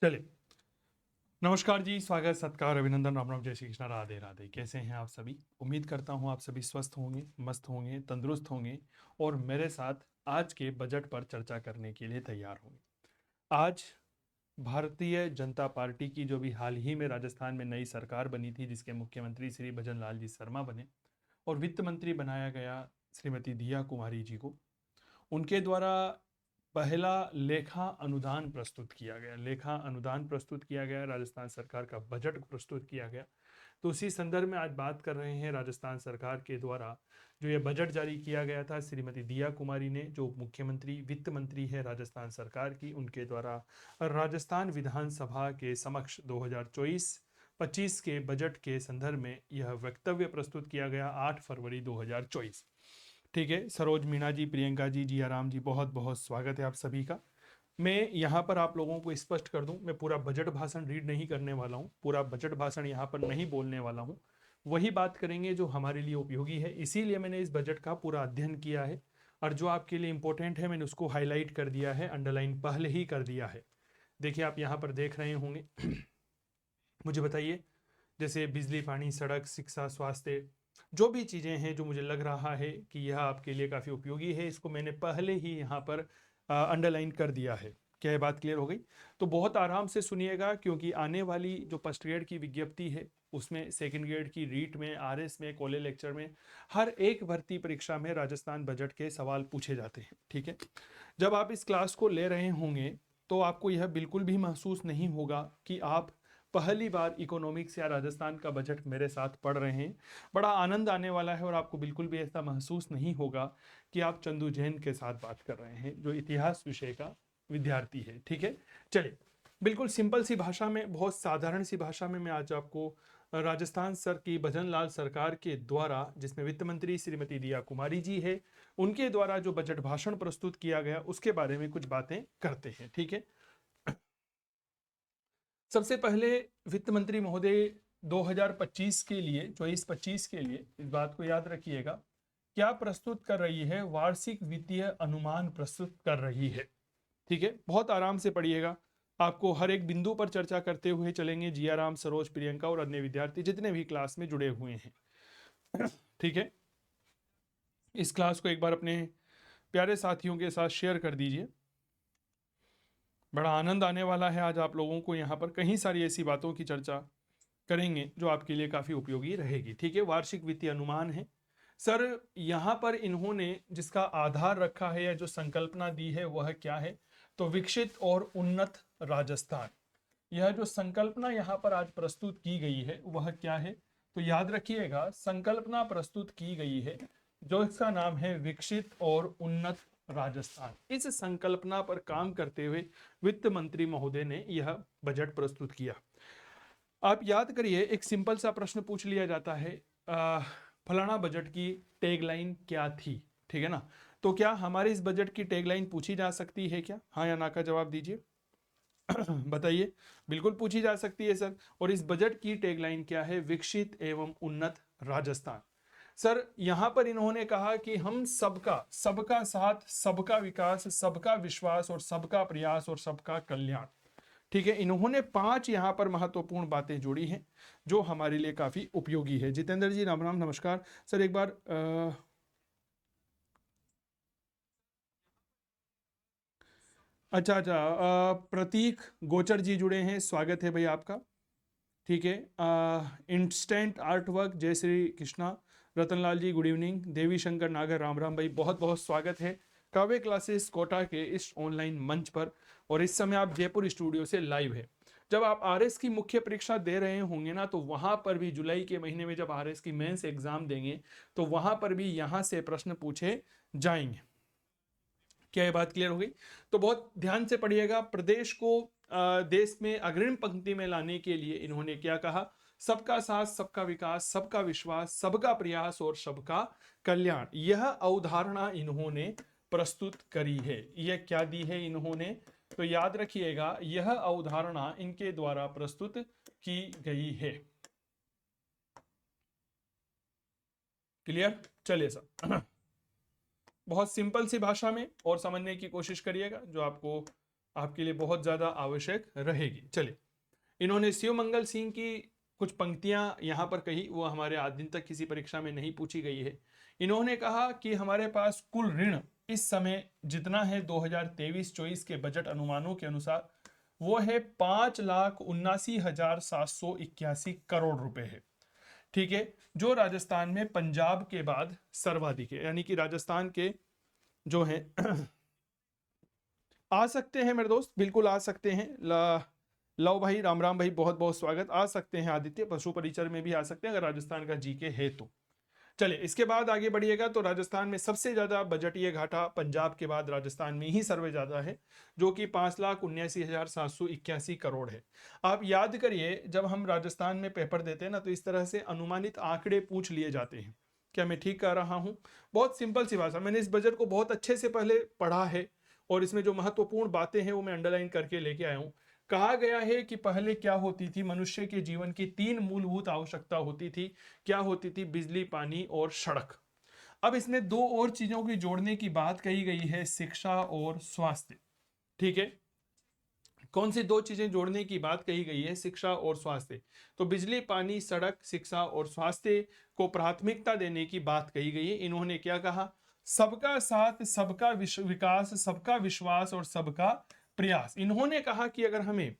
चलिए। नमस्कार जी, स्वागत, सत्कार, अभिनंदन, राम राम, जय श्री कृष्णा, राधे राधे। कैसे हैं आप सभी? उम्मीद करता हूं आप सभी स्वस्थ होंगे, मस्त होंगे, तंदुरुस्त होंगे और मेरे साथ आज के बजट पर चर्चा करने के लिए तैयार होंगे। आज भारतीय जनता पार्टी की जो भी हाल ही में राजस्थान में नई सरकार बनी थी, जिसके मुख्यमंत्री श्री भजन लाल जी शर्मा बने और वित्त मंत्री बनाया गया श्रीमती दिया कुमारी जी को, उनके द्वारा पहला लेखा अनुदान प्रस्तुत किया गया। लेखा अनुदान प्रस्तुत किया गया, राजस्थान सरकार का बजट प्रस्तुत किया गया। तो उसी संदर्भ में आज बात कर रहे हैं। राजस्थान सरकार के द्वारा जो ये बजट जारी किया गया था, श्रीमती दिया कुमारी ने, जो मुख्यमंत्री वित्त मंत्री है राजस्थान सरकार की, उनके द्वारा राजस्थान विधानसभा के समक्ष 2024-25 के बजट के संदर्भ में यह वक्तव्य प्रस्तुत किया गया 8 फरवरी 2024। ठीक है, सरोज मीणा जी, प्रियंका जी, जी आराम जी, बहुत बहुत स्वागत है आप सभी का। मैं यहाँ पर आप लोगों को स्पष्ट कर दूं, मैं पूरा बजट भाषण रीड नहीं करने वाला हूँ, पूरा बजट भाषण यहाँ पर नहीं बोलने वाला हूँ। वही बात करेंगे जो हमारे लिए उपयोगी है, इसीलिए मैंने इस बजट का पूरा अध्ययन किया है और जो आपके लिए इंपॉर्टेंट है मैंने उसको हाईलाइट कर दिया है, अंडरलाइन पहले ही कर दिया है। देखिए, आप यहाँ पर देख रहे होंगे। मुझे बताइए, जैसे बिजली, पानी, सड़क, शिक्षा, स्वास्थ्य, जो भी चीज़ें हैं जो मुझे लग रहा है कि यह आपके लिए काफ़ी उपयोगी है, इसको मैंने पहले ही यहाँ पर अंडरलाइन कर दिया है। क्या ये बात क्लियर हो गई? तो बहुत आराम से सुनिएगा, क्योंकि आने वाली जो फर्स्ट ग्रेड की विज्ञप्ति है उसमें, सेकंड ग्रेड की रीट में, आरएस में, कॉलेज लेक्चर में, हर एक भर्ती परीक्षा में राजस्थान बजट के सवाल पूछे जाते हैं। ठीक है, जब आप इस क्लास को ले रहे होंगे तो आपको यह बिल्कुल भी महसूस नहीं होगा कि आप पहली बार इकोनॉमिक्स या राजस्थान का बजट मेरे साथ पढ़ रहे हैं। बड़ा आनंद आने वाला है और आपको बिल्कुल भी ऐसा महसूस नहीं होगा कि आप चंदू जैन के साथ बात कर रहे हैं, जो इतिहास विषय का विद्यार्थी है। ठीक है, चलिए, बिल्कुल सिंपल सी भाषा में, बहुत साधारण सी भाषा में मैं आज आपको राजस्थान सर की भजन लाल सरकार के द्वारा, जिसमें वित्त मंत्री श्रीमती दिया कुमारी जी है, उनके द्वारा जो बजट भाषण प्रस्तुत किया गया उसके बारे में कुछ बातें करते हैं। ठीक है, सबसे पहले वित्त मंत्री महोदय 2025 के लिए, 24-25 के लिए, इस बात को याद रखिएगा, क्या प्रस्तुत कर रही है? वार्षिक वित्तीय अनुमान प्रस्तुत कर रही है। ठीक है, बहुत आराम से पढ़िएगा, आपको हर एक बिंदु पर चर्चा करते हुए चलेंगे। जिया राम, सरोज, प्रियंका और अन्य विद्यार्थी जितने भी क्लास में जुड़े हुए हैं। ठीक है, इस क्लास को एक बार अपने प्यारे साथियों के साथ शेयर कर दीजिए। बड़ा आनंद आने वाला है आज आप लोगों को। यहाँ पर कई सारी ऐसी बातों की चर्चा करेंगे जो आपके लिए काफ़ी उपयोगी रहेगी। ठीक है, वार्षिक वित्तीय अनुमान है सर। यहाँ पर इन्होंने जिसका आधार रखा है या जो संकल्पना दी है वह क्या है? तो विकसित और उन्नत राजस्थान। यह जो संकल्पना यहाँ पर आज प्रस्तुत की गई है वह क्या है? तो याद रखिएगा, संकल्पना प्रस्तुत की गई है जो इसका नाम है विकसित और उन्नत राजस्थान। इस संकल्पना पर काम करते हुए वित्त मंत्री महोदय ने यह बजट प्रस्तुत किया। आप याद करिए, एक सिंपल सा प्रश्न पूछ लिया जाता है, फलाना बजट की टैगलाइन क्या थी? ठीक है ना, तो क्या हमारे इस बजट की टैगलाइन पूछी जा सकती है क्या? हाँ या ना का जवाब दीजिए। बताइए, बिल्कुल पूछी जा सकती है सर। और इस बजट की टैगलाइन क्या है? विकसित एवं उन्नत राजस्थान। सर, यहां पर इन्होंने कहा कि हम सबका, सबका साथ, सबका विकास, सबका विश्वास और सबका प्रयास और सबका कल्याण। ठीक है, इन्होंने 5 यहाँ पर महत्वपूर्ण बातें जोड़ी हैं जो हमारे लिए काफी उपयोगी है। जितेंद्र जी, राम राम, नमस्कार सर। एक बार अच्छा अच्छा, प्रतीक गोचर जी जुड़े हैं, स्वागत है भाई आपका। ठीक है, इंस्टेंट आर्ट वर्क, जय श्री कृष्णा, रतनलाल जी गुड इवनिंग, देवी शंकर नागर, राम राम भाई, बहुत बहुत स्वागत है काव्य क्लासेस कोटा के इस ऑनलाइन मंच पर। और इस समय आप जयपुर स्टूडियो से लाइव है। जब आप आरएस की मुख्य परीक्षा दे रहे होंगे ना, तो वहां पर भी जुलाई के महीने में जब आरएस की मेंस एग्जाम देंगे तो वहां पर भी यहां से प्रश्न पूछे जाएंगे। क्या ये बात क्लियर हो गई? तो बहुत ध्यान से पढ़िएगा। प्रदेश को देश में अग्रिम पंक्ति में लाने के लिए इन्होंने क्या कहा? सबका साथ, सबका विकास, सबका विश्वास, सबका प्रयास और सबका कल्याण। यह अवधारणा इन्होंने प्रस्तुत करी है। यह क्या दी है इन्होंने? तो याद रखिएगा, यह अवधारणा इनके द्वारा प्रस्तुत की गई है। क्लियर? चलिए सर, बहुत सिंपल सी भाषा में और समझने की कोशिश करिएगा, जो आपको आपके लिए बहुत ज़्यादा आवश्यक रहेगी। चलिए, इन्होंने शिवमंगल सिंह की कुछ पंक्तियां यहाँ पर कही, वो हमारे आज दिन तक किसी परीक्षा में नहीं पूछी गई है। इन्होंने कहा कि हमारे पास कुल ऋण इस समय जितना है 2023-24 के बजट अनुमानों के अनुसार वो है 5,79,781 करोड़ रुपए है। ठीक है, जो राजस्थान में पंजाब के बाद सर्वाधिक है, यानी कि राजस्थान के जो है आ सकते हैं मेरे दोस्त, बिल्कुल आ सकते हैं। लव भाई, राम राम भाई, बहुत बहुत स्वागत। आ सकते हैं आदित्य, पशु परिचर में भी आ सकते हैं अगर राजस्थान का जीके है तो। चलिए, इसके बाद आगे बढ़िएगा तो राजस्थान में सबसे ज्यादा बजटीय घाटा पंजाब के बाद राजस्थान में ही सर्वे ज्यादा है, जो कि 5,79,781 करोड़ है। आप याद करिए, जब हम राजस्थान में पेपर देते हैं ना, तो इस तरह से अनुमानित आंकड़े पूछ लिए जाते हैं। क्या मैं ठीक कह रहा हूं? बहुत सिंपल सी भाषा, मैंने इस बजट को बहुत अच्छे से पहले पढ़ा है और इसमें जो महत्वपूर्ण बातें हैं वो मैं अंडरलाइन करके लेके आया हूं। कहा गया है कि पहले क्या होती थी, मनुष्य के जीवन की 3 मूलभूत आवश्यकता होती थी। क्या होती थी? बिजली, पानी और सड़क। अब इसमें 2 और चीजों की जोड़ने की बात कही गई है, शिक्षा और स्वास्थ्य। ठीक है, कौन सी 2 चीजें जोड़ने की बात कही गई है? शिक्षा और स्वास्थ्य। तो बिजली, पानी, सड़क, शिक्षा और स्वास्थ्य को प्राथमिकता देने की बात कही गई है। इन्होंने क्या कहा? सबका साथ, सबका विकास, सबका विश्वास और सबका प्रयास। इन्होंने कहा कि अगर हमें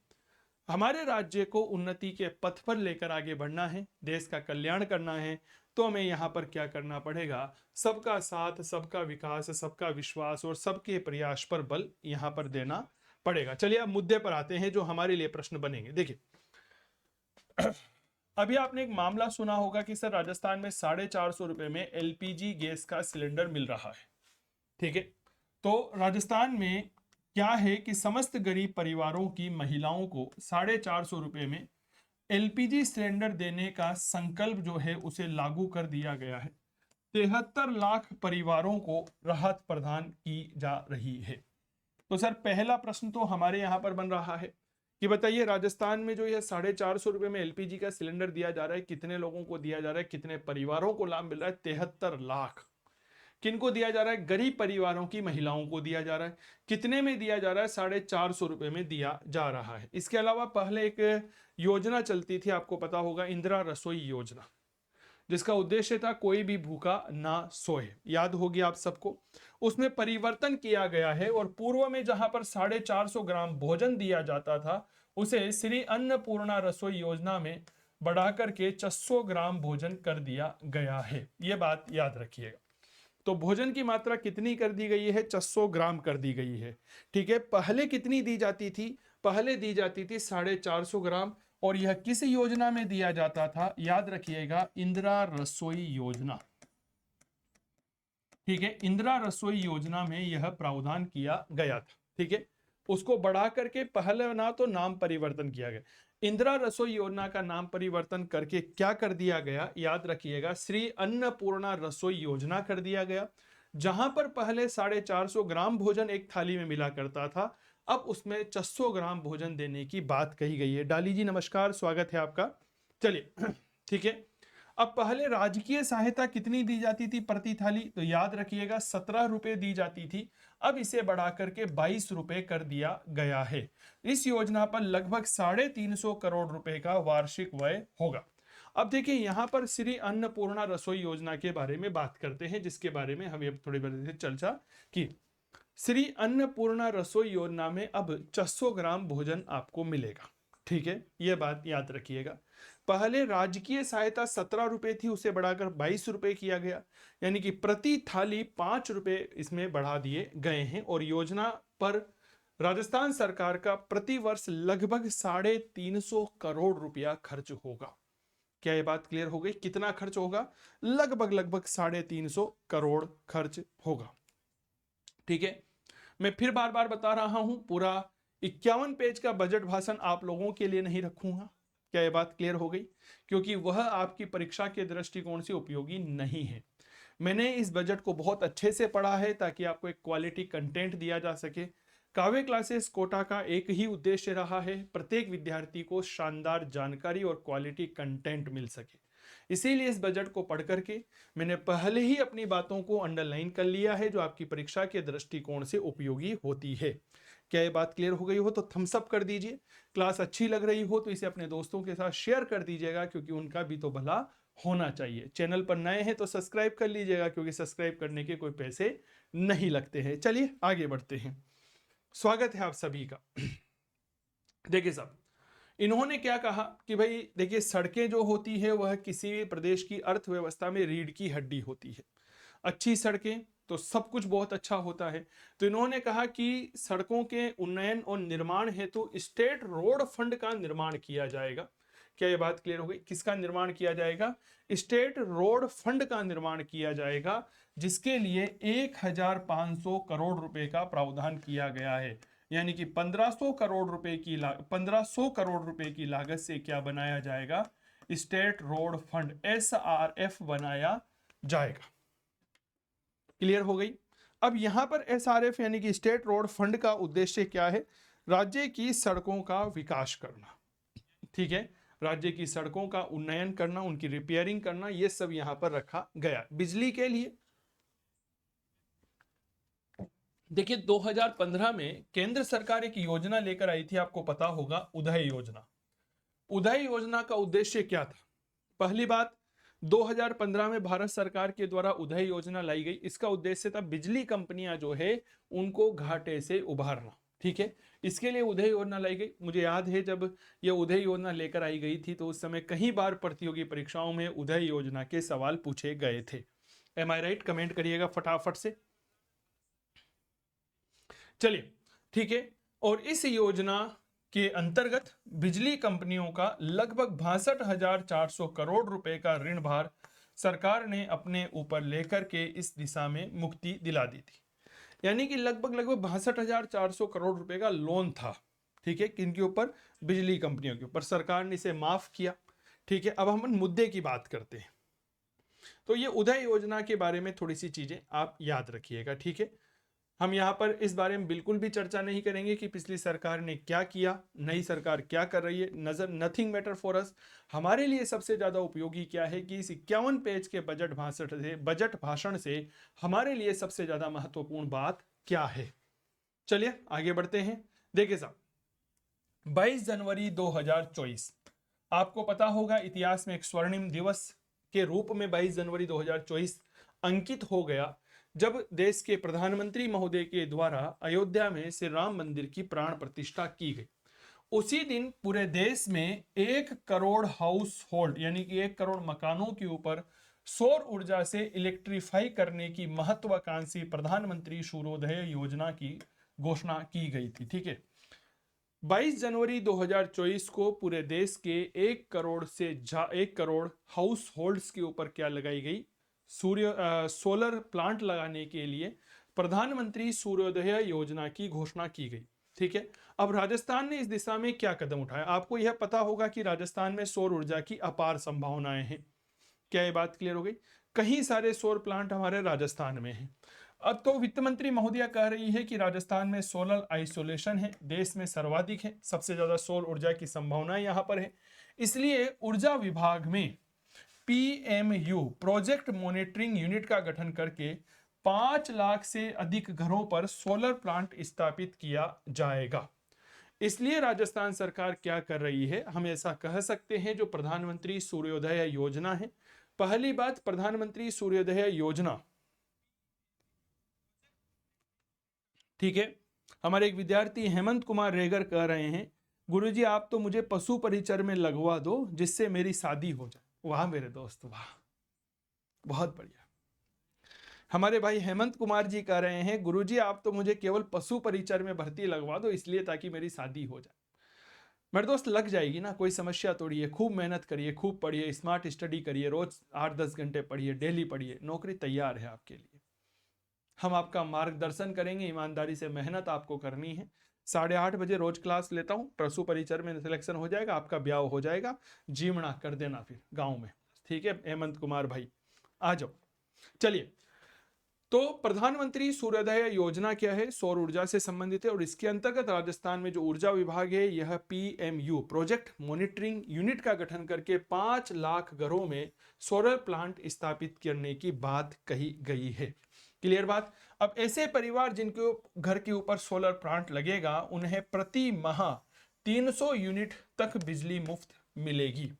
हमारे राज्य को उन्नति के पथ पर लेकर आगे बढ़ना है, देश का कल्याण करना है, तो हमें यहाँ पर क्या करना पड़ेगा? सबका साथ, सबका विकास, सबका विश्वास और सबके प्रयास पर बल यहाँ पर देना पड़ेगा। चलिए, अब मुद्दे पर आते हैं जो हमारे लिए प्रश्न बनेंगे। देखिए, अभी आपने एक मामला सुना होगा कि सर राजस्थान में 450 रुपए में एलपीजी गैस का सिलेंडर मिल रहा है। ठीक है, तो राजस्थान में क्या है कि समस्त गरीब परिवारों की महिलाओं को 450 रुपए में एलपीजी सिलेंडर देने का संकल्प जो है उसे लागू कर दिया गया है। 73 लाख परिवारों को राहत प्रदान की जा रही है। तो सर पहला प्रश्न तो हमारे यहाँ पर बन रहा है कि बताइए, राजस्थान में जो यह 450 रुपए में एलपीजी का सिलेंडर दिया जा रहा है, कितने लोगों को दिया जा रहा है, कितने परिवारों को लाभ मिल रहा है? 73 लाख। किनको दिया जा रहा है? गरीब परिवारों की महिलाओं को दिया जा रहा है। कितने में दिया जा रहा है? 450 रुपए में दिया जा रहा है। इसके अलावा पहले एक योजना चलती थी, आपको पता होगा, इंदिरा रसोई योजना, जिसका उद्देश्य था कोई भी भूखा ना सोए। याद होगी आप सबको। उसमें परिवर्तन किया गया है और पूर्व में जहां पर 450 ग्राम भोजन दिया जाता था, उसे श्री अन्नपूर्णा रसोई योजना में बढ़ाकर के 600 ग्राम भोजन कर दिया गया है। ये बात याद रखिएगा। तो भोजन की मात्रा कितनी कर दी गई है? 600 ग्राम कर दी गई है। ठीक है, पहले कितनी दी जाती थी? पहले दी जाती थी 450 ग्राम। और यह किस योजना में दिया जाता था? याद रखिएगा, इंदिरा रसोई योजना। ठीक है, इंदिरा रसोई योजना में यह प्रावधान किया गया था। ठीक है, उसको बढ़ा करके पहले ना तो नाम परिवर्तन किया गया, इंदिरा रसोई योजना का नाम परिवर्तन करके क्या कर दिया गया? याद रखिएगा, श्री अन्नपूर्णा रसोई योजना कर दिया गया। जहां पर पहले 450 ग्राम भोजन एक थाली में मिला करता था, अब उसमें 600 ग्राम भोजन देने की बात कही गई है। डाली जी नमस्कार, स्वागत है आपका। चलिए, ठीक है, अब पहले राजकीय सहायता कितनी दी जाती थी प्रति थाली? तो याद रखिएगा 17 रुपए दी जाती थी। अब इसे बढ़ाकर के 22 रुपए कर दिया गया है। इस योजना पर लगभग 350 करोड़ रुपए का वार्षिक व्यय होगा। अब देखिए, यहां पर श्री अन्नपूर्णा रसोई योजना के बारे में बात करते हैं, जिसके बारे में हम थोड़ी देर चर्चा की। श्री अन्नपूर्णा रसोई योजना में अब 600 ग्राम भोजन आपको मिलेगा। ठीक है, यह बात याद रखिएगा। पहले राजकीय सहायता 17 रुपए थी, उसे बढ़ाकर 22 रुपए किया गया, यानी कि प्रति थाली 5 रुपए इसमें बढ़ा दिए गए हैं। और योजना पर राजस्थान सरकार का प्रति वर्ष लगभग 350 करोड़ रुपया खर्च होगा। क्या ये बात क्लियर हो गई? कितना खर्च होगा? लगभग 350 करोड़ खर्च होगा। ठीक है, मैं फिर बार बार बता रहा हूं, पूरा 51 पेज का बजट भाषण आप लोगों के लिए नहीं रखूंगा। क्या ये बात क्लियर हो गई? क्योंकि वह आपकी परीक्षा के दृष्टिकोण से उपयोगी नहीं है। मैंने इस बजट को बहुत अच्छे से पढ़ा है ताकि आपको एक क्वालिटी कंटेंट दिया जा सके। काव्य क्लासेस कोटा का एक ही उद्देश्य रहा है, प्रत्येक विद्यार्थी को शानदार जानकारी और क्वालिटी कंटेंट मिल सके। इसीलिए इस बजट को पढ़ करके मैंने पहले ही अपनी बातों को अंडरलाइन कर लिया है जो आपकी परीक्षा के दृष्टिकोण से उपयोगी होती है। क्या ये बात क्लियर हो गई हो तो थम्स अप कर दीजिए। क्लास अच्छी लग रही हो तो इसे अपने दोस्तों के साथ शेयर कर दीजिएगा, क्योंकि उनका भी तो भला होना चाहिए। चैनल पर नए हैं तो सब्सक्राइब कर लीजिएगा, क्योंकि सब्सक्राइब करने के कोई पैसे नहीं लगते हैं। चलिए आगे बढ़ते हैं। स्वागत है आप सभी का। देखिए साहब, इन्होंने क्या कहा कि भाई देखिए, सड़कें जो होती है वह किसी भी प्रदेश की अर्थव्यवस्था में रीढ़ की हड्डी होती है। अच्छी सड़कें तो सब कुछ बहुत अच्छा होता है। तो इन्होंने कहा कि सड़कों के उन्नयन और निर्माण हेतु स्टेट रोड फंड का निर्माण किया जाएगा। क्या ये बात क्लियर हो गई? किसका निर्माण किया जाएगा? स्टेट रोड फंड का निर्माण किया जाएगा, जिसके लिए 1500 करोड़ रुपए का प्रावधान किया गया है। यानी कि 1500 करोड़ रुपए की 1500 करोड़ रुपए की लागत से क्या बनाया जाएगा? स्टेट रोड फंड SRF बनाया जाएगा। क्लियर हो गई? अब यहां पर SRF यानी कि स्टेट रोड फंड का उद्देश्य क्या है? राज्य की सड़कों का विकास करना। ठीक है, राज्य की सड़कों का उन्नयन करना, उनकी रिपेयरिंग करना, यह सब यहां पर रखा गया। बिजली के लिए देखिए 2015 में केंद्र सरकार एक योजना लेकर आई थी, आपको पता होगा, उदय योजना। उदय योजना का उद्देश्य क्या था? पहली बात, 2015 में भारत सरकार के द्वारा उदय योजना लाई गई। इसका उद्देश्य था बिजली कंपनियां जो है उनको घाटे से उभारना। ठीक है, इसके लिए उदय योजना लाई गई। मुझे याद है जब यह उदय योजना लेकर आई गई थी तो उस समय कई बार प्रतियोगी परीक्षाओं में उदय योजना के सवाल पूछे गए थे। एम आई राइट? कमेंट करिएगा फटाफट से। चलिए ठीक है, और इस योजना के अंतर्गत बिजली कंपनियों का लगभग 62,400 करोड़ रुपए का ऋण भार सरकार ने अपने ऊपर लेकर के इस दिशा में मुक्ति दिला दी थी। यानी कि लगभग 62,400 करोड़ रुपए का लोन था। ठीक है, किनके ऊपर? बिजली कंपनियों के ऊपर। सरकार ने इसे माफ किया। ठीक है, अब हम मुद्दे की बात करते हैं। तो ये उदय योजना के बारे में थोड़ी सी चीजें आप याद रखिएगा। ठीक है, हम यहाँ पर इस बारे में बिल्कुल भी चर्चा नहीं करेंगे कि पिछली सरकार ने क्या किया, नई सरकार क्या कर रही है। Nothing matter for us. हमारे लिए सबसे ज्यादा उपयोगी क्या है कि इस 51 पेज के बजट भाषण से हमारे लिए सबसे ज्यादा महत्वपूर्ण बात क्या है। चलिए आगे बढ़ते हैं। देखिए साहब, 22 जनवरी 2024 आपको पता होगा इतिहास में एक स्वर्णिम दिवस के रूप में 22 जनवरी 2024 अंकित हो गया, जब देश के प्रधानमंत्री महोदय के द्वारा अयोध्या में श्री राम मंदिर की प्राण प्रतिष्ठा की गई। उसी दिन पूरे देश में 1 करोड़ हाउस होल्ड यानी कि 1 करोड़ मकानों के ऊपर सौर ऊर्जा से इलेक्ट्रीफाई करने की महत्वाकांक्षी प्रधानमंत्री सूर्योदय योजना की घोषणा की गई थी। ठीक है, 22 जनवरी 2024 को पूरे देश के 1 करोड़ हाउस होल्ड्स के ऊपर क्या लगाई गई? सोलर प्लांट लगाने के लिए प्रधानमंत्री सूर्योदय योजना की घोषणा की गई। ठीक है, अब राजस्थान ने इस दिशा में क्या कदम उठाया? आपको यह पता होगा कि राजस्थान में सौर ऊर्जा की अपार संभावनाएं हैं। क्या ये बात क्लियर हो गई? कहीं सारे सौर प्लांट हमारे राजस्थान में हैं। अब तो वित्त मंत्री महोदया कह रही है कि राजस्थान में सोलर आइसोलेशन है, देश में सर्वाधिक है, सबसे ज्यादा सौर ऊर्जा की संभावनाएं यहां पर है। इसलिए ऊर्जा विभाग में PMU प्रोजेक्ट मॉनिटरिंग यूनिट का गठन करके 5 लाख से अधिक घरों पर सोलर प्लांट स्थापित किया जाएगा। इसलिए राजस्थान सरकार क्या कर रही है, हम ऐसा कह सकते हैं, जो प्रधानमंत्री सूर्योदय योजना है। पहली बात, प्रधानमंत्री सूर्योदय योजना, ठीक है, हमारे एक विद्यार्थी हेमंत कुमार रेगर कह रहे हैं, गुरुजी आप तो मुझे पशु परिचर में लगवा दो जिससे मेरी शादी हो जाए। वाह मेरे दोस्त, वाह, बहुत बढ़िया। हमारे भाई हेमंत कुमार जी कह रहे हैं, गुरुजी आप तो मुझे केवल पशु परिचर में भर्ती लगवा दो इसलिए ताकि मेरी शादी हो जाए। मेरे दोस्त लग जाएगी ना, कोई समस्या थोड़ी है। खूब मेहनत करिए, खूब पढ़िए, स्मार्ट स्टडी करिए, रोज 8-10 घंटे पढ़िए, डेली पढ़िए, नौकरी तैयार है आपके लिए। हम आपका मार्गदर्शन करेंगे, ईमानदारी से मेहनत आपको करनी है। 8:30 बजे रोज क्लास लेता हूँ, पशु परिचर में सिलेक्शन हो जाएगा, आपका ब्याह हो जाएगा, जीवना कर देना फिर गाँव में। ठीक है हेमंत कुमार भाई, आ जाओ। चलिए, तो प्रधानमंत्री सूर्योदय योजना क्या है? सौर ऊर्जा से संबंधित है और इसके अंतर्गत राजस्थान में जो ऊर्जा विभाग है यह पीएमयू प्रोजेक्ट मॉनिटरिंग यूनिट का गठन करके 5 लाख घरों में सोलर प्लांट स्थापित करने की बात कही गई है। क्लियर बात। अब ऐसे परिवार जिनके घर के ऊपर सोलर प्लांट लगेगा उन्हें प्रति माह 300 यूनिट तक बिजली मुफ्त मिलेगी।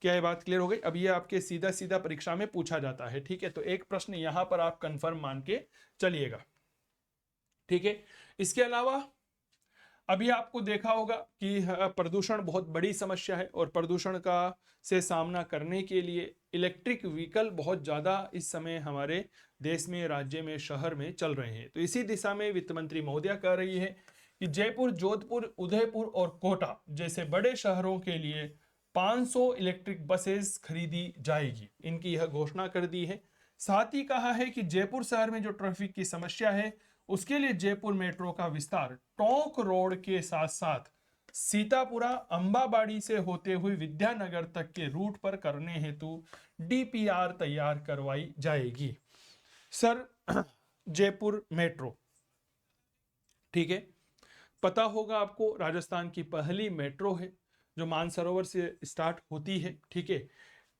क्या ये बात क्लियर हो गई? अब ये आपके सीधा सीधा परीक्षा में पूछा जाता है, ठीक है। तो एक प्रश्न यहां पर आप कंफर्म मान के चलिएगा, ठीक है। इसके अलावा अभी आपको देखा होगा कि प्रदूषण बहुत बड़ी समस्या है और प्रदूषण का से सामना करने के लिए इलेक्ट्रिक व्हीकल बहुत ज़्यादा इस समय हमारे देश में, राज्य में, शहर में चल रहे हैं। तो इसी दिशा में वित्त मंत्री महोदया कह रही है कि जयपुर, जोधपुर, उदयपुर और कोटा जैसे बड़े शहरों के लिए 500 इलेक्ट्रिक बसेस खरीदी जाएगी। इनकी यह घोषणा कर दी है। साथ ही कहा है कि जयपुर शहर में जो ट्रैफिक की समस्या है उसके लिए जयपुर मेट्रो का विस्तार टोंक रोड के साथ साथ सीतापुरा, अंबाबाड़ी से होते हुए विद्यानगर तक के रूट पर करने हेतु डीपीआर तैयार करवाई जाएगी। सर जयपुर मेट्रो, ठीक है, पता होगा आपको राजस्थान की पहली मेट्रो है जो मानसरोवर से स्टार्ट होती है, ठीक है।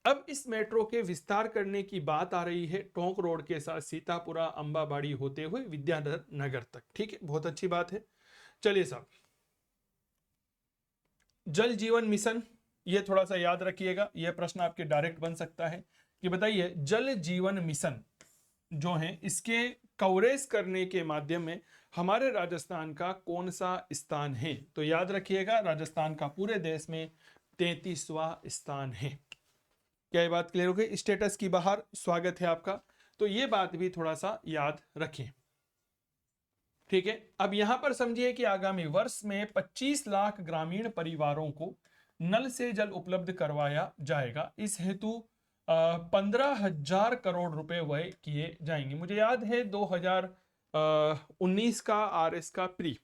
अब इस मेट्रो के विस्तार करने की बात आ रही है टोंक रोड के साथ सीतापुरा, अंबाबाड़ी होते हुए विद्यानगर तक, ठीक है। बहुत अच्छी बात है। चलिए साहब, जल जीवन मिशन, ये थोड़ा सा याद रखिएगा, यह प्रश्न आपके डायरेक्ट बन सकता है कि बताइए जल जीवन मिशन जो है इसके कवरेज करने के माध्यम में हमारे राजस्थान का कौन सा स्थान है? तो याद रखिएगा राजस्थान का पूरे देश में 33वां स्थान है। क्या ये बात क्लियर हो गई? स्टेटस की बाहर स्वागत है आपका, तो ये बात भी थोड़ा सा याद रखें, ठीक है। अब यहां पर समझिए कि आगामी वर्ष में 25 लाख ग्रामीण परिवारों को नल से जल उपलब्ध करवाया जाएगा। इस हेतु 15,000 करोड़ रुपए व्यय किए जाएंगे। मुझे याद है 2019 का आरएस का प्री,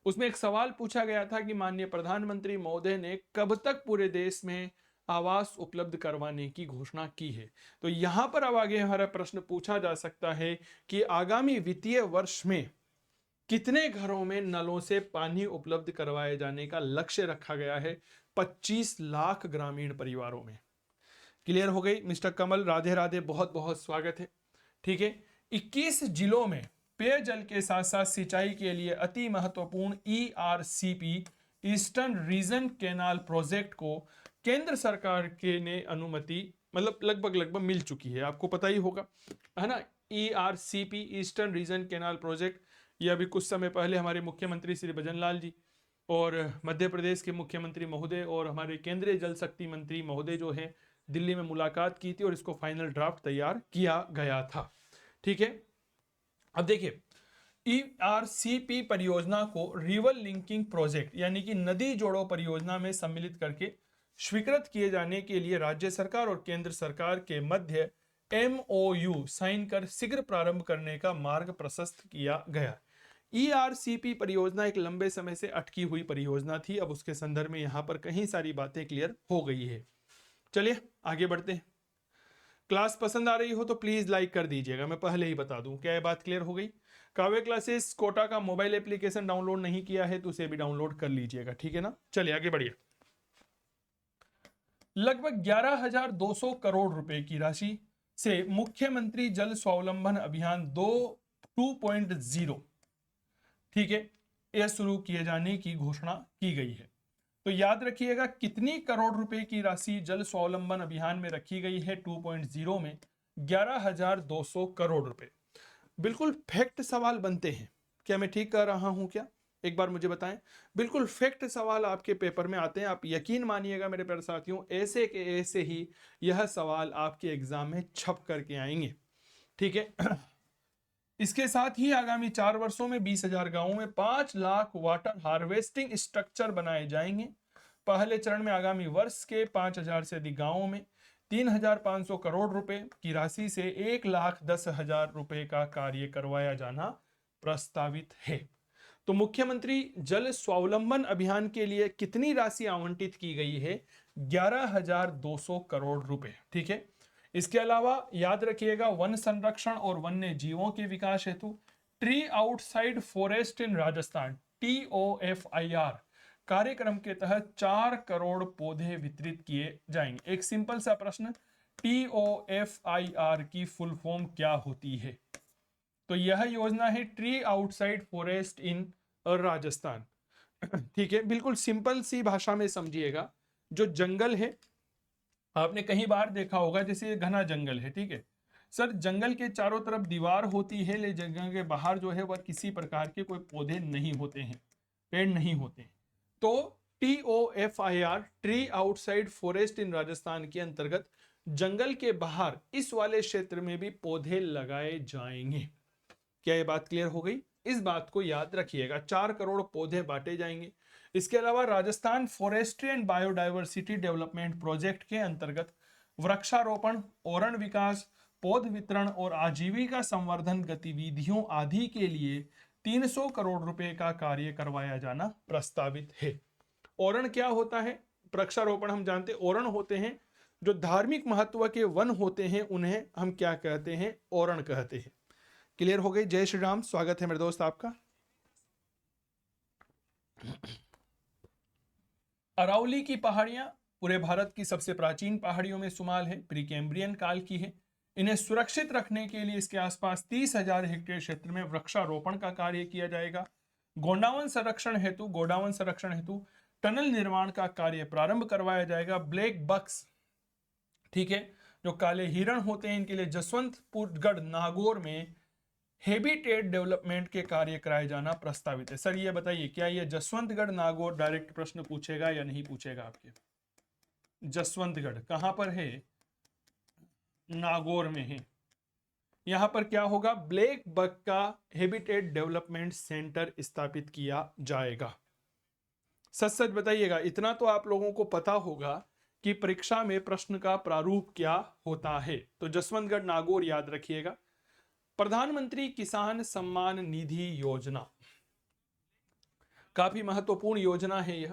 उसमें एक सवाल पूछा गया था कि माननीय प्रधानमंत्री महोदय ने कब तक पूरे देश में आवास उपलब्ध करवाने की घोषणा की है। तो यहां पर अब आगे हमारा प्रश्न पूछा जा सकता है कि आगामी वित्तीय वर्ष में कितने घरों में नलों से पानी उपलब्ध करवाए जाने का लक्ष्य रखा गया है? 25 लाख ग्रामीण परिवारों में। क्लियर हो गई? मिस्टर कमल, राधे राधे, बहुत बहुत स्वागत है, ठीक है। 21 जिलों में पेयजल के साथ साथ सिंचाई के लिए अति महत्वपूर्ण ERCP eastern region canal project को केंद्र सरकार के ने अनुमति मतलब लगभग मिल चुकी है, आपको पता ही होगा, है ना। ERCP eastern region canal project, ये अभी कुछ समय पहले हमारे मुख्यमंत्री श्री भजनलाल जी और मध्य प्रदेश के मुख्यमंत्री महोदय और हमारे केंद्रीय जल शक्ति मंत्री महोदय जो है दिल्ली में मुलाकात की थी और इसको फाइनल ड्राफ्ट तैयार किया गया था, ठीक है। अब देखिए ERCP परियोजना को रिवर लिंकिंग प्रोजेक्ट यानी कि नदी जोड़ो परियोजना में सम्मिलित करके स्वीकृत किए जाने के लिए राज्य सरकार और केंद्र सरकार के मध्य MOU साइन कर शीघ्र प्रारंभ करने का मार्ग प्रशस्त किया गया। ERCP परियोजना एक लंबे समय से अटकी हुई परियोजना थी, अब उसके संदर्भ में यहाँ पर कई सारी बातें क्लियर हो गई है। चलिए आगे बढ़ते हैं। क्लास पसंद आ रही हो तो प्लीज लाइक कर दीजिएगा, मैं पहले ही बता दूं। क्या ये बात क्लियर हो गई? काव्य क्लासेस कोटा का मोबाइल एप्लीकेशन डाउनलोड नहीं किया है तो उसे भी डाउनलोड कर लीजिएगा, ठीक है ना। चलिए आगे बढ़िए। लगभग 11,200 करोड़ रुपए की राशि से मुख्यमंत्री जल स्वावलंबन अभियान 2.0, ठीक है, यह शुरू किए जाने की घोषणा की गई है। तो याद रखिएगा कितनी करोड़ रुपए की राशि जल स्वावलंबन अभियान में रखी गई है 2.0 में? 11,200 करोड़ रुपए। बिल्कुल फैक्ट सवाल बनते हैं, क्या मैं ठीक कर रहा हूं क्या? एक बार मुझे बताएं। बिल्कुल फैक्ट सवाल आपके पेपर में आते हैं, आप यकीन मानिएगा मेरे प्यारे साथियों, ऐसे के ऐसे ही यह सवाल आपके एग्जाम में छप करके आएंगे, ठीक है। इसके साथ ही आगामी 4 वर्षों में 20,000 गांवों में 5 लाख वाटर हार्वेस्टिंग स्ट्रक्चर बनाए जाएंगे। पहले चरण में आगामी वर्ष के 5,000 से अधिक गांवों में 3,500 करोड़ रुपए की राशि से 1,10,000 रुपए का कार्य करवाया जाना प्रस्तावित है। तो मुख्यमंत्री जल स्वावलंबन अभियान के लिए कितनी राशि आवंटित की गई है? 11,200 करोड़ रुपए, ठीक है। इसके अलावा याद रखिएगा वन संरक्षण और वन्य जीवों के विकास हेतु ट्री आउटसाइड फॉरेस्ट इन राजस्थान TOFIR कार्यक्रम के तहत 4 करोड़ पौधे वितरित किए जाएंगे। एक सिंपल सा प्रश्न, TOFIR की फुल फॉर्म क्या होती है? तो यह योजना है ट्री आउटसाइड फॉरेस्ट इन राजस्थान। ठीक है, बिल्कुल सिंपल सी भाषा में समझिएगा। जो जंगल है, आपने कहीं बार देखा होगा, जैसे ये घना जंगल है, ठीक है सर, जंगल के चारों तरफ दीवार होती है, लेकिन जंगल के बाहर जो है वह किसी प्रकार के कोई पौधे नहीं होते हैं, पेड़ नहीं होते हैं। तो TOFIR ट्री आउटसाइड फॉरेस्ट इन राजस्थान के अंतर्गत जंगल के बाहर इस वाले क्षेत्र में भी पौधे लगाए जाएंगे। क्या ये बात क्लियर हो गई? इस बात को याद रखिएगा, 4 करोड़ पौधे बांटे जाएंगे। इसके अलावा Rajasthan forestry and biodiversity development project के अंतर्गत वृक्षारोपण, ओरण विकास, पौध वितरण और आजीविका संवर्धन गतिविधियों आदि के लिए 300 करोड़ रुपए का कार्य करवाया जाना प्रस्तावित है। ओरण क्या होता है? वृक्षारोपण हम जानते हैं, ओरण होते हैं जो धार्मिक महत्व के वन होते हैं, उन्हें हम क्या कहते हैं? ओरण कहते हैं। क्लियर हो गई? जय श्री राम, स्वागत है मेरे दोस्त आपका। अरावली की पहाड़ियां पूरे भारत की सबसे प्राचीन पहाड़ियों में शुमार है, प्रीकैम्ब्रियन काल की है। इन्हें सुरक्षित रखने के लिए इसके आसपास 30,000 हेक्टेयर क्षेत्र में वृक्षारोपण का कार्य किया जाएगा। गोंडावन संरक्षण हेतु टनल निर्माण का कार्य प्रारंभ करवाया जाएगा। ब्लैक बक्स, ठीक है, जो काले हिरण होते हैं, इनके लिए जसवंतपुरगढ़ नागौर में हैबिटेट डेवलपमेंट के कार्य कराए जाना प्रस्तावित है। सर ये बताइए, क्या ये जसवंतगढ़ नागौर डायरेक्ट प्रश्न पूछेगा या नहीं पूछेगा आपके? जसवंतगढ़ कहां पर है? नागौर में है। यहां पर क्या होगा? ब्लैक बक का हैबिटेट डेवलपमेंट सेंटर स्थापित किया जाएगा। सच सच बताइएगा, इतना तो आप लोगों को पता होगा कि परीक्षा में प्रश्न का प्रारूप क्या होता है। तो जसवंतगढ़ नागौर याद रखिएगा। प्रधानमंत्री किसान सम्मान निधि योजना काफी महत्वपूर्ण योजना है यह।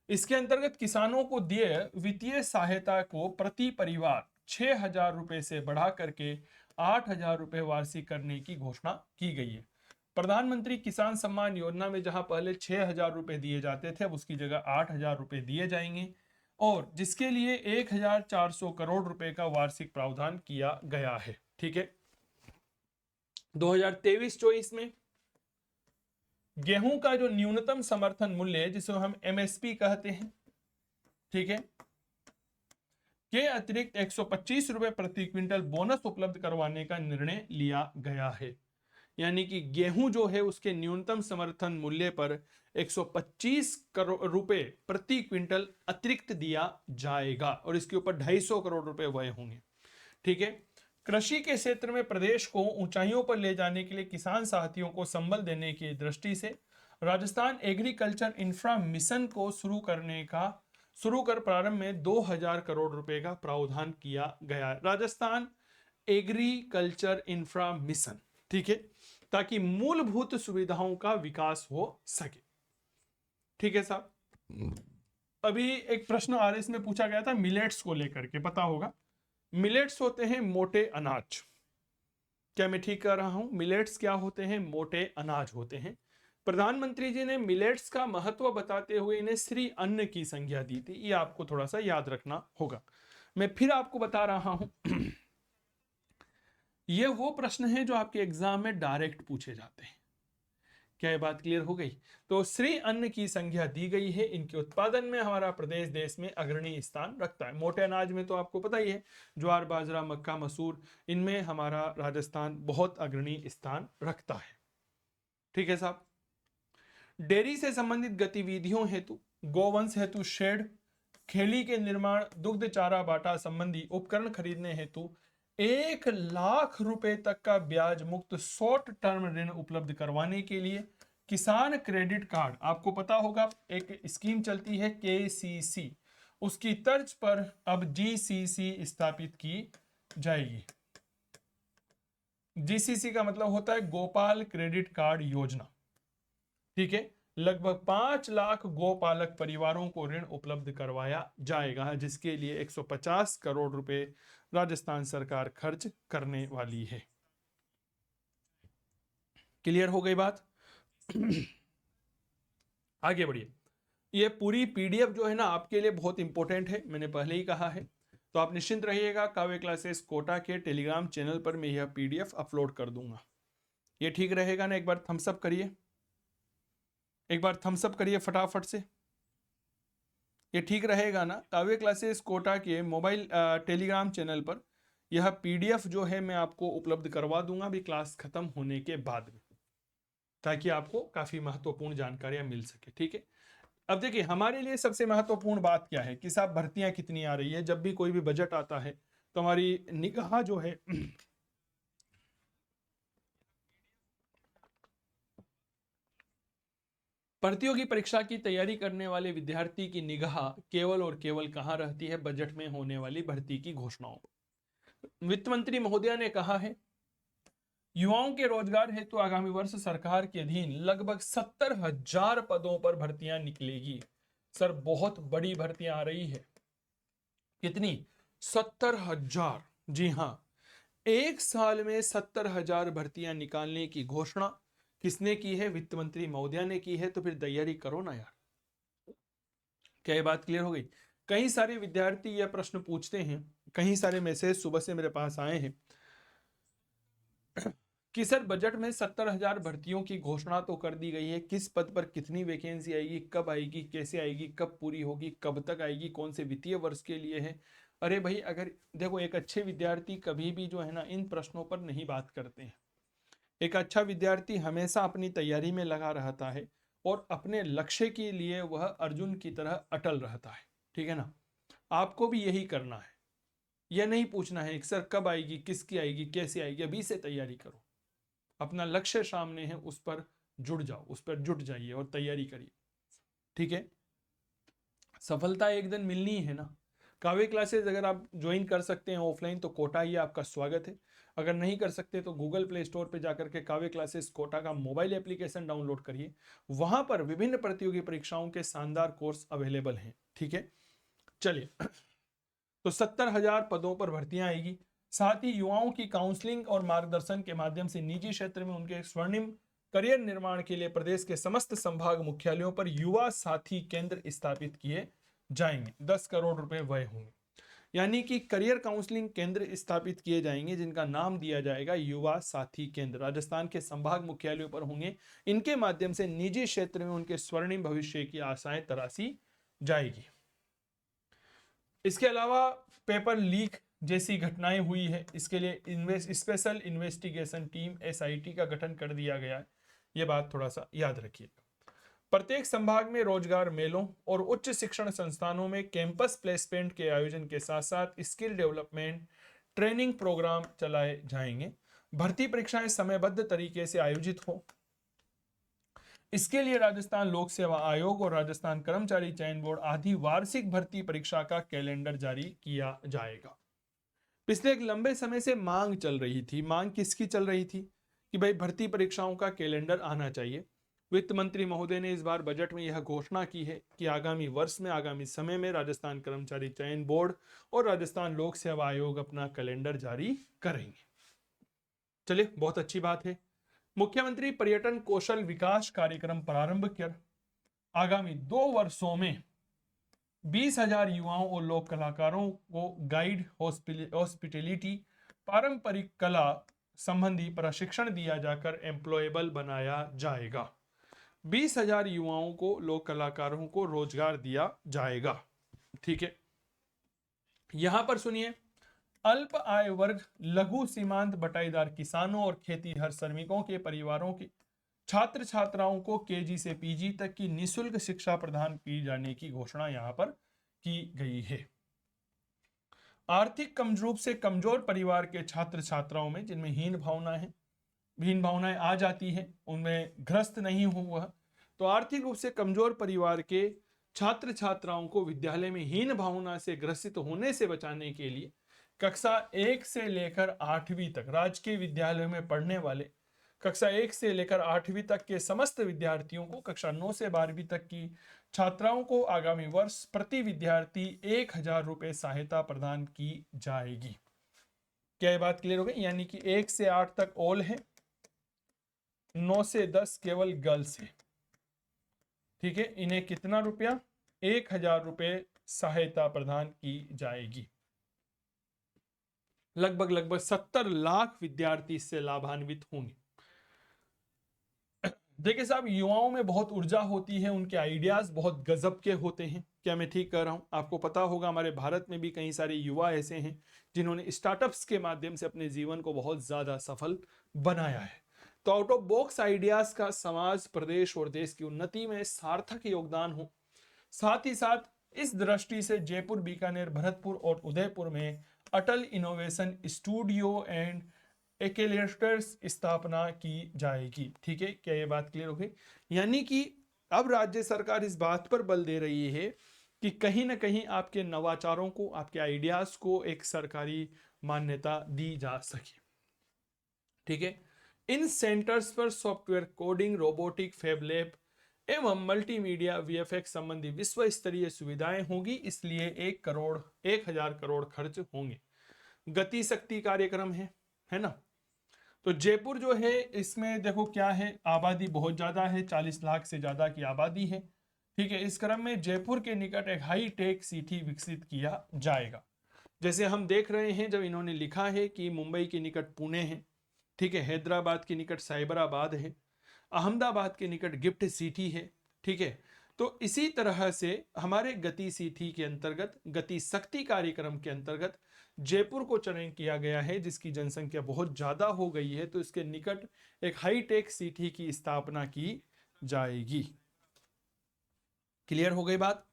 इसके अंतर्गत किसानों को दिए वित्तीय सहायता को प्रति परिवार 6,000 रुपए से बढ़ा करके 8,000 रुपए वार्षिक करने की घोषणा की गई है। प्रधानमंत्री किसान सम्मान योजना में जहां पहले 6,000 रुपए दिए जाते थे, अब उसकी जगह 8,000 रुपए दिए जाएंगे, और जिसके लिए 1,400 करोड़ रुपए का वार्षिक प्रावधान किया गया है। ठीक है, 2023-24 में गेहूं का जो न्यूनतम समर्थन मूल्य है, जिसे हम MSP कहते हैं, ठीक है, के अतिरिक्त 125 रुपए प्रति क्विंटल बोनस उपलब्ध करवाने का निर्णय लिया गया है। यानी कि गेहूं जो है उसके न्यूनतम समर्थन मूल्य पर 125 करोड़ रुपए प्रति क्विंटल अतिरिक्त दिया जाएगा, और इसके ऊपर 250 करोड़ रुपए व्यय होंगे। ठीक है, कृषि के क्षेत्र में प्रदेश को ऊंचाइयों पर ले जाने के लिए किसान साथियों को संबल देने की दृष्टि से राजस्थान एग्रीकल्चर इंफ्रा मिशन को शुरू कर प्रारंभ में 2,000 करोड़ रुपए का प्रावधान किया गया। राजस्थान एग्रीकल्चर इंफ्रा मिशन, ठीक है, ताकि मूलभूत सुविधाओं का विकास हो सके। ठीक है साहब, अभी एक प्रश्न RS में पूछा गया था मिलेट्स को लेकर के, पता होगा। मिलेट्स होते हैं मोटे अनाज। क्या मैं ठीक कर रहा हूं? मिलेट्स क्या होते हैं? मोटे अनाज होते हैं। प्रधानमंत्री जी ने मिलेट्स का महत्व बताते हुए इन्हें श्री अन्न की संज्ञा दी थी। ये आपको थोड़ा सा याद रखना होगा। मैं फिर आपको बता रहा हूं ये वो प्रश्न है जो आपके एग्जाम में डायरेक्ट पूछे जाते हैं। क्या ये बात क्लियर हो गई? तो श्री अन्न की संज्ञा दी गई है। इनके उत्पादन में हमारा प्रदेश देश में अग्रणी स्थान रखता है। मोटे अनाज में तो आपको पता ही है, ज्वार, बाजरा, मक्का, मसूर, इनमें हमारा राजस्थान बहुत अग्रणी स्थान रखता है। ठीक है साहब, डेयरी से संबंधित गतिविधियों हेतु, गोवंश हेतु शेड, खेली के निर्माण, दुग्ध चारा बाटा संबंधी उपकरण खरीदने हेतु 1,00,000 रुपए तक का ब्याज मुक्त शॉर्ट टर्म ऋण उपलब्ध करवाने के लिए किसान क्रेडिट कार्ड, आपको पता होगा एक स्कीम चलती है KCC, उसकी तर्ज पर अब GCC स्थापित की जाएगी। GCC का मतलब होता है गोपाल क्रेडिट कार्ड योजना। ठीक है, लगभग 5 लाख गोपालक परिवारों को ऋण उपलब्ध करवाया जाएगा, जिसके लिए 150 करोड़ रुपए राजस्थान सरकार खर्च करने वाली है। क्लियर हो गई बात? आगे बढ़िए। ये पूरी पीडीएफ जो है ना आपके लिए बहुत इंपॉर्टेंट है, मैंने पहले ही कहा है। तो आप निश्चिंत रहिएगा, काव्य क्लासेस कोटा के टेलीग्राम चैनल पर मैं यह पीडीएफ अपलोड कर दूंगा। ये ठीक रहेगा ना? एक बार थम्स अप करिए, एक बार थम्स अप करिए फटाफट से। ये ठीक रहेगा ना? काव्य क्लासेस कोटा के मोबाइल टेलीग्राम चैनल पर यह पीडीएफ जो है मैं आपको उपलब्ध करवा दूंगा अभी क्लास खत्म होने के बाद में, ताकि आपको काफी महत्वपूर्ण जानकारियां मिल सके। ठीक है, अब देखिए हमारे लिए सबसे महत्वपूर्ण बात क्या है कि साहब भर्तियां कितनी आ रही है। जब भी कोई भी बजट आता है तो हमारी निगाह जो है प्रतियोगी परीक्षा की तैयारी करने वाले विद्यार्थी की निगाह केवल और केवल कहां रहती है? बजट में होने वाली भर्ती की घोषणाओं पर। वित्त मंत्री महोदया ने कहा है युवाओं के रोजगार हेतु आगामी वर्ष सरकार के अधीन लगभग 70,000 पदों पर भर्तियां निकलेगी। सर बहुत बड़ी भर्तियां आ रही है। कितनी? 70,000। जी हाँ, एक साल में 70,000 भर्तियां निकालने की घोषणा किसने की है? वित्त मंत्री महोदया ने की है। तो फिर तैयारी करो ना यार। क्या ये बात क्लियर हो गई? कई सारे विद्यार्थी यह प्रश्न पूछते हैं, कई सारे मैसेज सुबह से मेरे पास आए हैं कि सर बजट में 70,000 भर्तियों की घोषणा तो कर दी गई है, किस पद पर कितनी वैकेंसी आएगी, कब आएगी, कैसे आएगी, कब पूरी होगी, कब तक आएगी, कौन से वित्तीय वर्ष के लिए है? अरे भाई, अगर देखो एक अच्छे विद्यार्थी कभी भी जो है ना इन प्रश्नों पर नहीं बात करते हैं। एक अच्छा विद्यार्थी हमेशा अपनी तैयारी में लगा रहता है और अपने लक्ष्य के लिए वह अर्जुन की तरह अटल रहता है। ठीक है ना? आपको भी यही करना है। यह नहीं पूछना है कि सर कब आएगी, किसकी आएगी, कैसे आएगी। अभी से तैयारी करो, अपना लक्ष्य सामने है, उस पर जुड़ जाओ, उस पर जुट जाइए और तैयारी करिए। ठीक है, सफलता एक दिन मिलनी है ना। काव्य क्लासेस अगर आप ज्वाइन कर सकते हैं ऑफलाइन तो कोटा ही आपका स्वागत है। अगर नहीं कर सकते तो गूगल प्ले स्टोर पे जाकर के काव्य क्लासेस कोटा का मोबाइल एप्लीकेशन डाउनलोड करिए। वहां पर विभिन्न प्रतियोगी परीक्षाओं के शानदार कोर्स अवेलेबल हैं। ठीक है, चलिए तो 70,000 पदों पर भर्तियां आएगी। साथ ही युवाओं की काउंसलिंग और मार्गदर्शन के माध्यम से निजी क्षेत्र में उनके स्वर्णिम करियर निर्माण के लिए प्रदेश के समस्त संभाग मुख्यालयों पर युवा साथी केंद्र स्थापित किए जाएंगे। 10 करोड़ रुपए व्यय होंगे, यानी कि करियर काउंसलिंग केंद्र स्थापित किए जाएंगे जिनका नाम दिया जाएगा युवा साथी केंद्र। राजस्थान के संभाग मुख्यालयों पर होंगे। इनके माध्यम से निजी क्षेत्र में उनके स्वर्णिम भविष्य की आशाएं तराशी जाएगी। इसके अलावा पेपर लीक जैसी घटनाएं हुई है, इसके लिए स्पेशल इन्वेस्टिगेशन टीम SIT का गठन कर दिया गया है। यह बात थोड़ा सा याद रखिएगा। प्रत्येक संभाग में रोजगार मेलों और उच्च शिक्षण संस्थानों में कैंपस प्लेसमेंट के आयोजन के साथ साथ स्किल डेवलपमेंट ट्रेनिंग प्रोग्राम चलाए जाएंगे। भर्ती परीक्षाएं समयबद्ध तरीके से आयोजित हो, इसके लिए राजस्थान लोक सेवा आयोग और राजस्थान कर्मचारी चयन बोर्ड आदि वार्षिक भर्ती परीक्षा का कैलेंडर जारी किया जाएगा। पिछले एक लंबे समय से मांग चल रही थी। मांग किसकी चल रही थी? कि भाई भर्ती परीक्षाओं का कैलेंडर आना चाहिए। वित्त मंत्री महोदय ने इस बार बजट में यह घोषणा की है कि आगामी वर्ष में, आगामी समय में राजस्थान कर्मचारी चयन बोर्ड और राजस्थान लोक सेवा आयोग अपना कैलेंडर जारी करेंगे। चलिए, बहुत अच्छी बात है। मुख्यमंत्री पर्यटन कौशल विकास कार्यक्रम प्रारंभ कर आगामी 2 वर्षों में 20,000 युवाओं और लोक कलाकारों को गाइड, हॉस्पिटैलिटी, पारंपरिक कला संबंधी प्रशिक्षण दिया जाकर एम्प्लॉयबल बनाया जाएगा। 20,000 युवाओं को, लोक कलाकारों को रोजगार दिया जाएगा। ठीक है, यहां पर सुनिए, अल्प आय वर्ग, लघु सीमांत बटाईदार किसानों और खेतीहर श्रमिकों के परिवारों के छात्र छात्राओं को KG से PG तक की निःशुल्क शिक्षा प्रदान की जाने की घोषणा यहां पर की गई है। आर्थिक रूप से कमजोर परिवार के छात्र छात्राओं में जिनमें हीन भावनाएं आ जाती हैं, उनमें ग्रस्त नहीं हुआ, तो आर्थिक रूप से कमजोर परिवार के छात्र छात्राओं को विद्यालय में हीन भावना से ग्रसित होने से बचाने के लिए कक्षा 1 से लेकर 8वीं तक राजकीय विद्यालयों में पढ़ने वाले कक्षा 1 से लेकर 8वीं तक के समस्त विद्यार्थियों को, कक्षा 9 से 12वीं तक की छात्राओं को आगामी वर्ष प्रति विद्यार्थी 1,000 रुपए सहायता प्रदान की जाएगी। क्या ये बात क्लियर हो गई? यानी कि 1 से 8 तक ऑल है, 9 से 10 केवल गर्ल्स है। ठीक है, इन्हें कितना रुपया? 1000 रुपये सहायता प्रदान की जाएगी। लगभग 70 लाख विद्यार्थी इससे लाभान्वित होंगे। देखिए साहब, युवाओं में बहुत ऊर्जा होती है, उनके आइडियाज बहुत गजब के होते हैं। क्या मैं ठीक कह रहा हूं? आपको पता होगा हमारे भारत में भी कई सारे युवा ऐसे हैं जिन्होंने स्टार्टअप्स के माध्यम से अपने जीवन को बहुत ज्यादा सफल बनाया है। तो आउट ऑफ बॉक्स आइडियाज का समाज, प्रदेश और देश की उन्नति में सार्थक योगदान हो। साथ ही साथ इस दृष्टि से जयपुर, बीकानेर, भरतपुर और उदयपुर में अटल इनोवेशन स्टूडियो एंड एक्सेलरेटर्स स्थापना की जाएगी। ठीक है, क्या ये बात क्लियर हो गई? यानी कि अब राज्य सरकार इस बात पर बल दे रही है कि कहीं ना कहीं आपके नवाचारों को, आपके आइडियाज को एक सरकारी मान्यता दी जा सके। ठीक है, इन सेंटर्स पर software coding, robotic, fab lab एवं मल्टीमीडिया, वीएफएक्स संबंधी विश्व स्तरीय सुविधाएं होंगी। इसलिए 1,000 करोड़ खर्च होंगे। गति शक्ति कार्यक्रम है ना? तो जयपुर जो है, इसमें देखो क्या है, आबादी बहुत ज्यादा है, 40 लाख से ज्यादा की आबादी है। ठीक है, इस क्रम में जयपुर के निकट एक हाई टेक सिटी विकसित किया जाएगा। जैसे हम देख रहे हैं, जब इन्होंने लिखा है कि मुंबई के निकट पुणे है, ठीक है, हैदराबाद के निकट साइबराबाद है, अहमदाबाद के निकट गिफ्ट सिटी है। ठीक है, तो इसी तरह से हमारे गति सिटी के अंतर्गत, गति शक्ति कार्यक्रम के अंतर्गत जयपुर को चयन किया गया है, जिसकी जनसंख्या बहुत ज्यादा हो गई है, तो इसके निकट एक हाईटेक सिटी की स्थापना की जाएगी। क्लियर हो गई बात?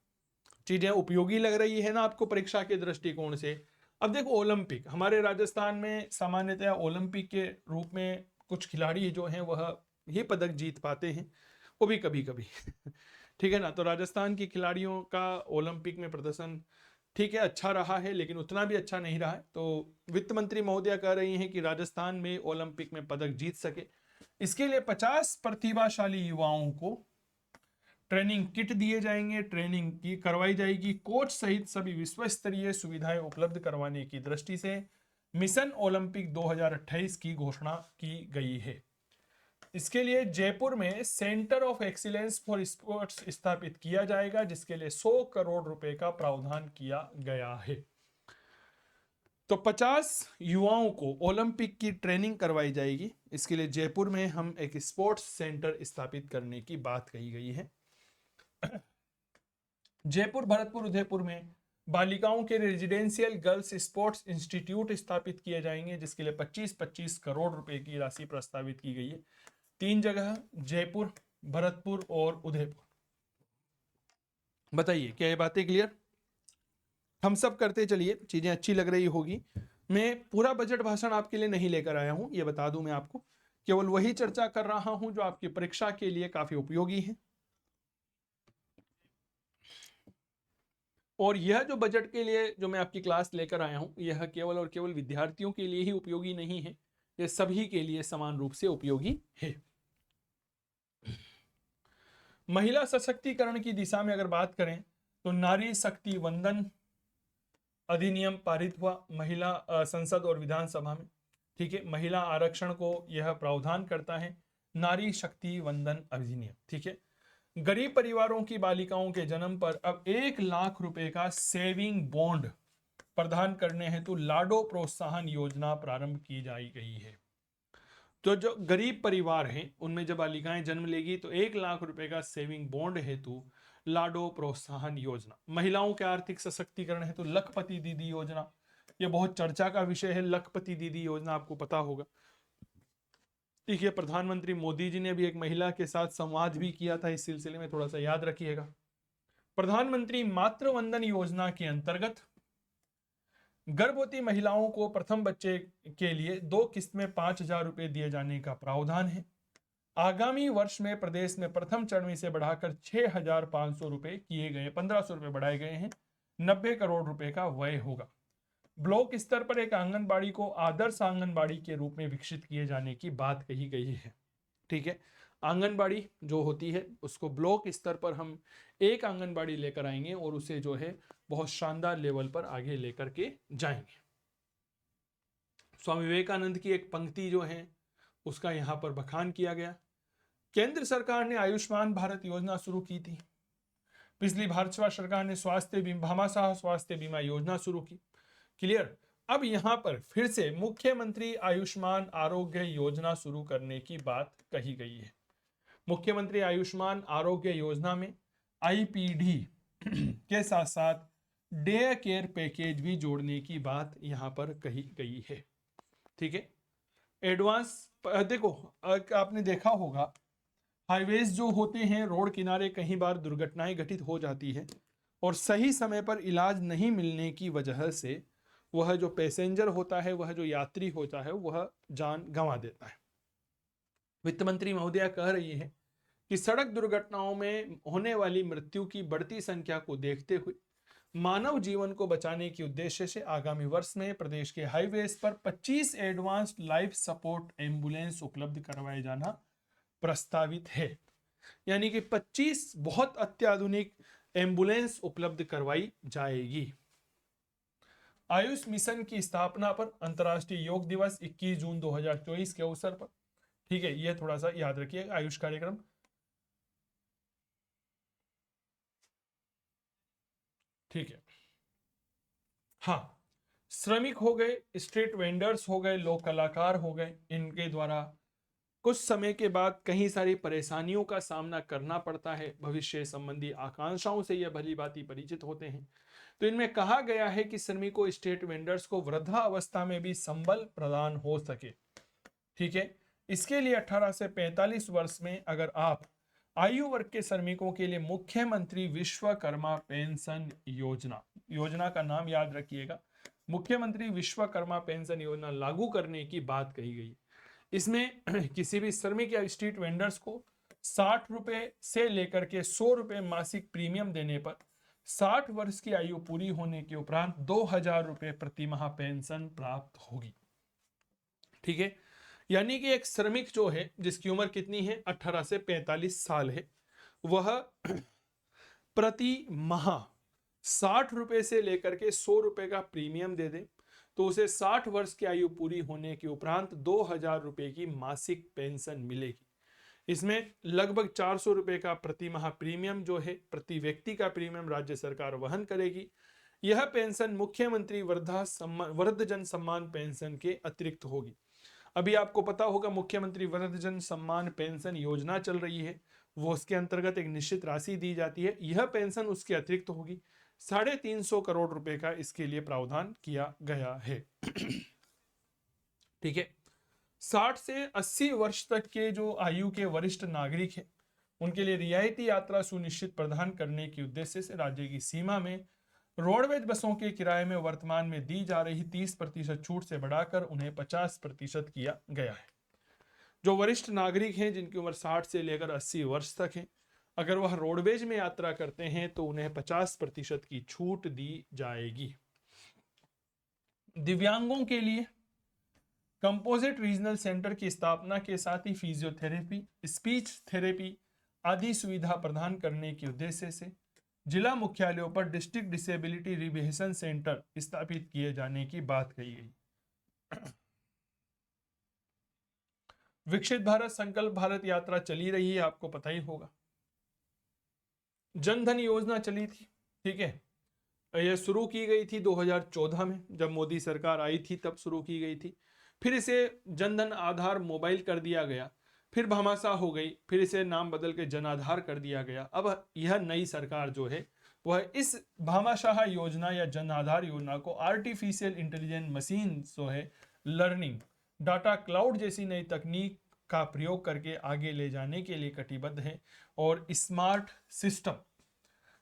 चीजें उपयोगी लग रही है ना आपको परीक्षा के दृष्टिकोण से? अब देखो, ओलंपिक हमारे राजस्थान में सामान्यतया ओलंपिक के रूप में कुछ खिलाड़ी जो हैं वह ये पदक जीत पाते हैं, वो भी कभी कभी ठीक है ना? तो राजस्थान के खिलाड़ियों का ओलंपिक में प्रदर्शन ठीक है अच्छा रहा है, लेकिन उतना भी अच्छा नहीं रहा है। तो वित्त मंत्री महोदया कह रही हैं कि राजस्थान में ओलंपिक में पदक जीत सके, इसके लिए 50 प्रतिभाशाली युवाओं को ट्रेनिंग किट दिए जाएंगे, ट्रेनिंग की करवाई जाएगी। कोच सहित सभी विश्व स्तरीय सुविधाएं उपलब्ध करवाने की दृष्टि से मिशन ओलंपिक 2028 की घोषणा की गई है। इसके लिए जयपुर में centre of excellence for sports स्थापित किया जाएगा, जिसके लिए 100 करोड़ रुपए का प्रावधान किया गया है। तो 50 युवाओं को ओलंपिक की ट्रेनिंग करवाई जाएगी। इसके लिए जयपुर में हम एक स्पोर्ट्स सेंटर स्थापित करने की बात कही गई है। जयपुर, भरतपुर, उदयपुर में बालिकाओं के रेजिडेंशियल गर्ल्स स्पोर्ट्स इंस्टीट्यूट स्थापित किए जाएंगे, जिसके लिए 25-25 करोड़ रुपए की राशि प्रस्तावित की गई है। 3 जगह, जयपुर, भरतपुर और उदयपुर। बताइए, क्या ये बातें क्लियर? हम सब करते चलिए, चीजें अच्छी लग रही होगी। मैं पूरा बजट भाषण आपके लिए नहीं लेकर आया हूं, ये बता दूं मैं आपको, केवल वही चर्चा कर रहा हूं जो आपकी परीक्षा के लिए काफी उपयोगी है। और यह जो बजट के लिए जो मैं आपकी क्लास लेकर आया हूं, यह केवल और केवल विद्यार्थियों के लिए ही उपयोगी नहीं है, यह सभी के लिए समान रूप से उपयोगी है। महिला सशक्तिकरण की दिशा में अगर बात करें तो नारी शक्ति वंदन अधिनियम पारित हुआ महिला संसद और विधानसभा में। ठीक है, महिला आरक्षण को यह प्रावधान करता है, नारी शक्ति वंदन अधिनियम। ठीक है, गरीब परिवारों की बालिकाओं के जन्म पर अब 1 लाख रुपए का सेविंग बॉन्ड प्रदान करने हेतु लाडो प्रोत्साहन योजना प्रारंभ की जाई गई है। तो जो गरीब परिवार हैं उनमें जब बालिकाएं जन्म लेगी तो 1 लाख रुपए का सेविंग बॉन्ड हेतु लाडो प्रोत्साहन योजना। महिलाओं के आर्थिक सशक्तिकरण हेतु लखपति दीदी योजना, यह बहुत चर्चा का विषय है। लखपति दीदी योजना आपको पता होगा। ठीक है, प्रधानमंत्री मोदी जी ने भी एक महिला के साथ संवाद भी किया था, इस सिलसिले में थोड़ा सा याद रखिएगा। प्रधानमंत्री मातृ वंदन योजना के अंतर्गत गर्भवती महिलाओं को प्रथम बच्चे के लिए 2 किस्त में 5,000 रुपए दिए जाने का प्रावधान है। आगामी वर्ष में प्रदेश में प्रथम चरण में से बढ़ाकर 6,500 रुपए किए गए, 1,500 रुपए बढ़ाए गए हैं। 90 करोड़ रुपए का व्यय होगा। ब्लॉक स्तर पर एक आंगनबाड़ी को आदर्श आंगनबाड़ी के रूप में विकसित किए जाने की बात कही गई है। ठीक है, आंगनबाड़ी जो होती है उसको ब्लॉक स्तर पर हम एक आंगनबाड़ी लेकर आएंगे और उसे जो है बहुत शानदार लेवल पर आगे लेकर के जाएंगे। स्वामी विवेकानंद की एक पंक्ति जो है उसका यहाँ पर बखान किया गया। केंद्र सरकार ने आयुष्मान भारत योजना शुरू की थी। पिछली भाजपा सरकार ने भामाशाह स्वास्थ्य बीमा योजना शुरू की। क्लियर। अब यहाँ पर फिर से मुख्यमंत्री आयुष्मान आरोग्य योजना शुरू करने की बात कही गई है। मुख्यमंत्री आयुष्मान आरोग्य योजना में आईपीडी के साथ साथ डे केयर पैकेज भी जोड़ने की बात यहाँ पर कही गई है। ठीक है। एडवांस देखो, आपने देखा होगा हाईवेज जो होते हैं, रोड किनारे कई बार दुर्घटनाएं घटित हो जाती है और सही समय पर इलाज नहीं मिलने की वजह से वह जो पैसेंजर होता है, वह जो यात्री होता है, वह जान गंवा देता है। वित्त मंत्री महोदया कह रही है कि सड़क दुर्घटनाओं में होने वाली मृत्यु की बढ़ती संख्या को देखते हुए मानव जीवन को बचाने के उद्देश्य से आगामी वर्ष में प्रदेश के हाईवेज पर 25 एडवांस्ड लाइफ सपोर्ट एम्बुलेंस उपलब्ध करवाए जाना प्रस्तावित है। यानी कि 25 बहुत अत्याधुनिक एम्बुलेंस उपलब्ध करवाई जाएगी। आयुष मिशन की स्थापना पर अंतर्राष्ट्रीय योग दिवस 21 जून 2024 के अवसर पर, ठीक है, यह थोड़ा सा याद रखिए, आयुष कार्यक्रम। ठीक है। हाँ, श्रमिक हो गए, स्ट्रीट वेंडर्स हो गए, लोक कलाकार हो गए, इनके द्वारा कुछ समय के बाद कई सारी परेशानियों का सामना करना पड़ता है। भविष्य संबंधी आकांक्षाओं से यह भली भांति परिचित होते हैं। तो इनमें कहा गया है कि श्रमिकों, स्ट्रीट वेंडर्स को वृद्धावस्था में भी संबल प्रदान हो सके। ठीक है। इसके लिए 18 से 45 वर्ष में अगर आप आयु वर्ग के श्रमिकों के लिए मुख्यमंत्री विश्वकर्मा पेंशन योजना का नाम याद रखिएगा, मुख्यमंत्री विश्वकर्मा पेंशन योजना लागू करने की बात कही गई। इसमें किसी भी श्रमिक या स्ट्रीट वेंडर्स को 60 रुपए से लेकर के 100 रुपए मासिक प्रीमियम देने पर 60 वर्ष की आयु पूरी होने के उपरांत 2000 रुपए प्रति माह पेंशन प्राप्त होगी। ठीक है। यानी कि एक श्रमिक जो है, जिसकी उम्र कितनी है, 18 से 45 साल है, वह प्रति माह 60 रुपए से लेकर के 100 रुपए का प्रीमियम दे दे तो उसे 60 वर्ष की आयु पूरी होने के उपरांत 2000 रुपए की मासिक पेंशन मिलेगी। इसमें लगभग 400 रुपए का प्रति माह प्रीमियम जो है, प्रति व्यक्ति का प्रीमियम राज्य सरकार वहन करेगी। यह पेंशन मुख्यमंत्री वृद्धजन सम्मान पेंशन के अतिरिक्त होगी। अभी आपको पता होगा मुख्यमंत्री वृद्धजन सम्मान पेंशन योजना चल रही है, वो उसके अंतर्गत एक निश्चित राशि दी जाती है। यह पेंशन उसके अतिरिक्त होगी। 350 करोड़ रुपए का इसके लिए प्रावधान किया गया है। ठीक है। 60 से 80 वर्ष तक के जो आयु के वरिष्ठ नागरिक हैं, उनके लिए रियायती यात्रा सुनिश्चित प्रदान करने के उद्देश्य से राज्य की सीमा में रोडवेज बसों के किराए में वर्तमान में दी जा रही 30% छूट से बढ़ाकर उन्हें 50% किया गया है। जो वरिष्ठ नागरिक हैं, जिनकी उम्र 60 से लेकर 80 वर्ष तक है, अगर वह रोडवेज में यात्रा करते हैं तो उन्हें 50% की छूट दी जाएगी। दिव्यांगों के लिए कंपोजिट रीजनल सेंटर की स्थापना के साथ ही फिजियोथेरेपी, स्पीच थेरेपी आदि सुविधा प्रदान करने के उद्देश्य से जिला मुख्यालयों पर डिस्ट्रिक्ट डिसेबिलिटी रिहेबिलिटेशन सेंटर स्थापित किए जाने की बात कही गई। विकसित भारत संकल्प भारत यात्रा चली रही है, आपको पता ही होगा। जन धन योजना चली थी, ठीक है, यह शुरू की गई थी 2014 में, जब मोदी सरकार आई थी तब शुरू की गई थी। फिर इसे जन धन आधार मोबाइल कर दिया गया, फिर भामाशाह हो गई, फिर इसे नाम बदल के जन आधार कर दिया गया। अब यह नई सरकार जो है वह इस भामाशाह योजना या जन आधार योजना को आर्टिफिशियल इंटेलिजेंस मशीन जो है, लर्निंग, डाटा क्लाउड जैसी नई तकनीक का प्रयोग करके आगे ले जाने के लिए कटिबद्ध है और smart system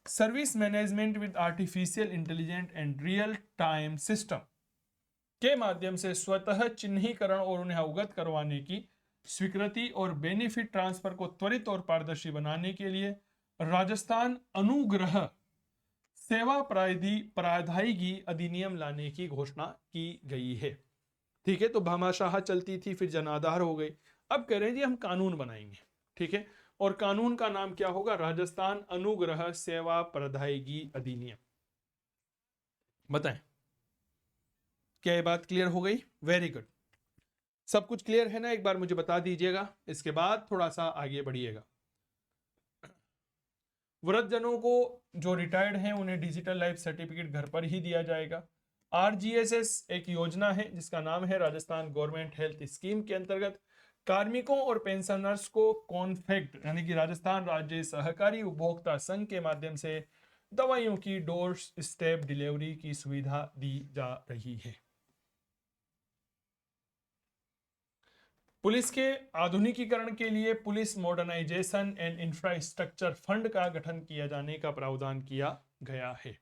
service management with artificial intelligence and real time system के माध्यम से स्वतः चिन्हीकरण और उन्हें अवगत करवाने की स्वीकृति और बेनिफिट ट्रांसफर को त्वरित और पारदर्शी बनाने के लिए राजस्थान अनुग्रह सेवा प्राधिकारी अधिनियम लाने की घोषणा की गई है। ठीक है। तो भामाशाह चलती थी, फिर जनाधार हो गई, अब कह रहे हैं जी हम कानून बनाएंगे। ठीक है। और कानून का नाम क्या होगा? राजस्थान अनुग्रह सेवा प्राधिकारी अधिनियम। बताएं। क्या ये बात क्लियर हो गई? Very good. सब कुछ क्लियर है ना? एक बार मुझे बता दीजिएगा, इसके बाद थोड़ा सा आगे बढ़िएगा। वृद्धजनों को जो रिटायर्ड हैं उन्हें डिजिटल लाइफ सर्टिफिकेट घर पर ही दिया जाएगा। आरजीएसएस एक योजना है जिसका नाम है राजस्थान गवर्नमेंट हेल्थ स्कीम के अंतर्गत कार्मिकों और पेंशनर्स को कॉन्फेक्ट यानी कि राजस्थान राज्य सहकारी उपभोक्ता संघ के माध्यम से दवाइयों की डोर स्टेप डिलीवरी की सुविधा दी जा रही है। पुलिस के आधुनिकीकरण के लिए police modernisation and infrastructure fund का गठन किया जाने का प्रावधान किया गया है।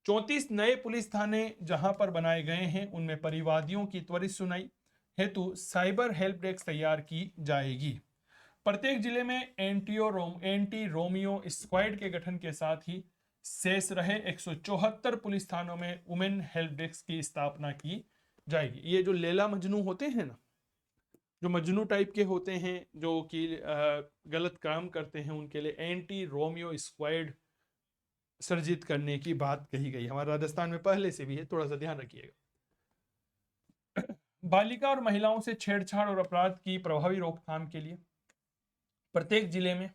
34 नए पुलिस थाने जहां पर बनाए गए हैं उनमें परिवादियों की त्वरित सुनवाई हेतु साइबर हेल्प डेस्क तैयार की जाएगी। प्रत्येक जिले में एंटी रोमियो स्क्वाड के गठन के साथ ही शेष रहे 174 पुलिस थानों में वुमेन हेल्प डेस्क की स्थापना की जाएगी। ये जो लैला मजनू होते हैं ना, जो मजनू टाइप के होते हैं, जो कि गलत काम करते हैं, उनके लिए एंटी रोमियो स्क्वाड सर्जित करने की बात कही गई। हमारे राजस्थान में पहले से भी है, थोड़ा सा ध्यान रखिएगा। बालिका और महिलाओं से छेड़छाड़ और अपराध की प्रभावी रोकथाम के लिए प्रत्येक जिले में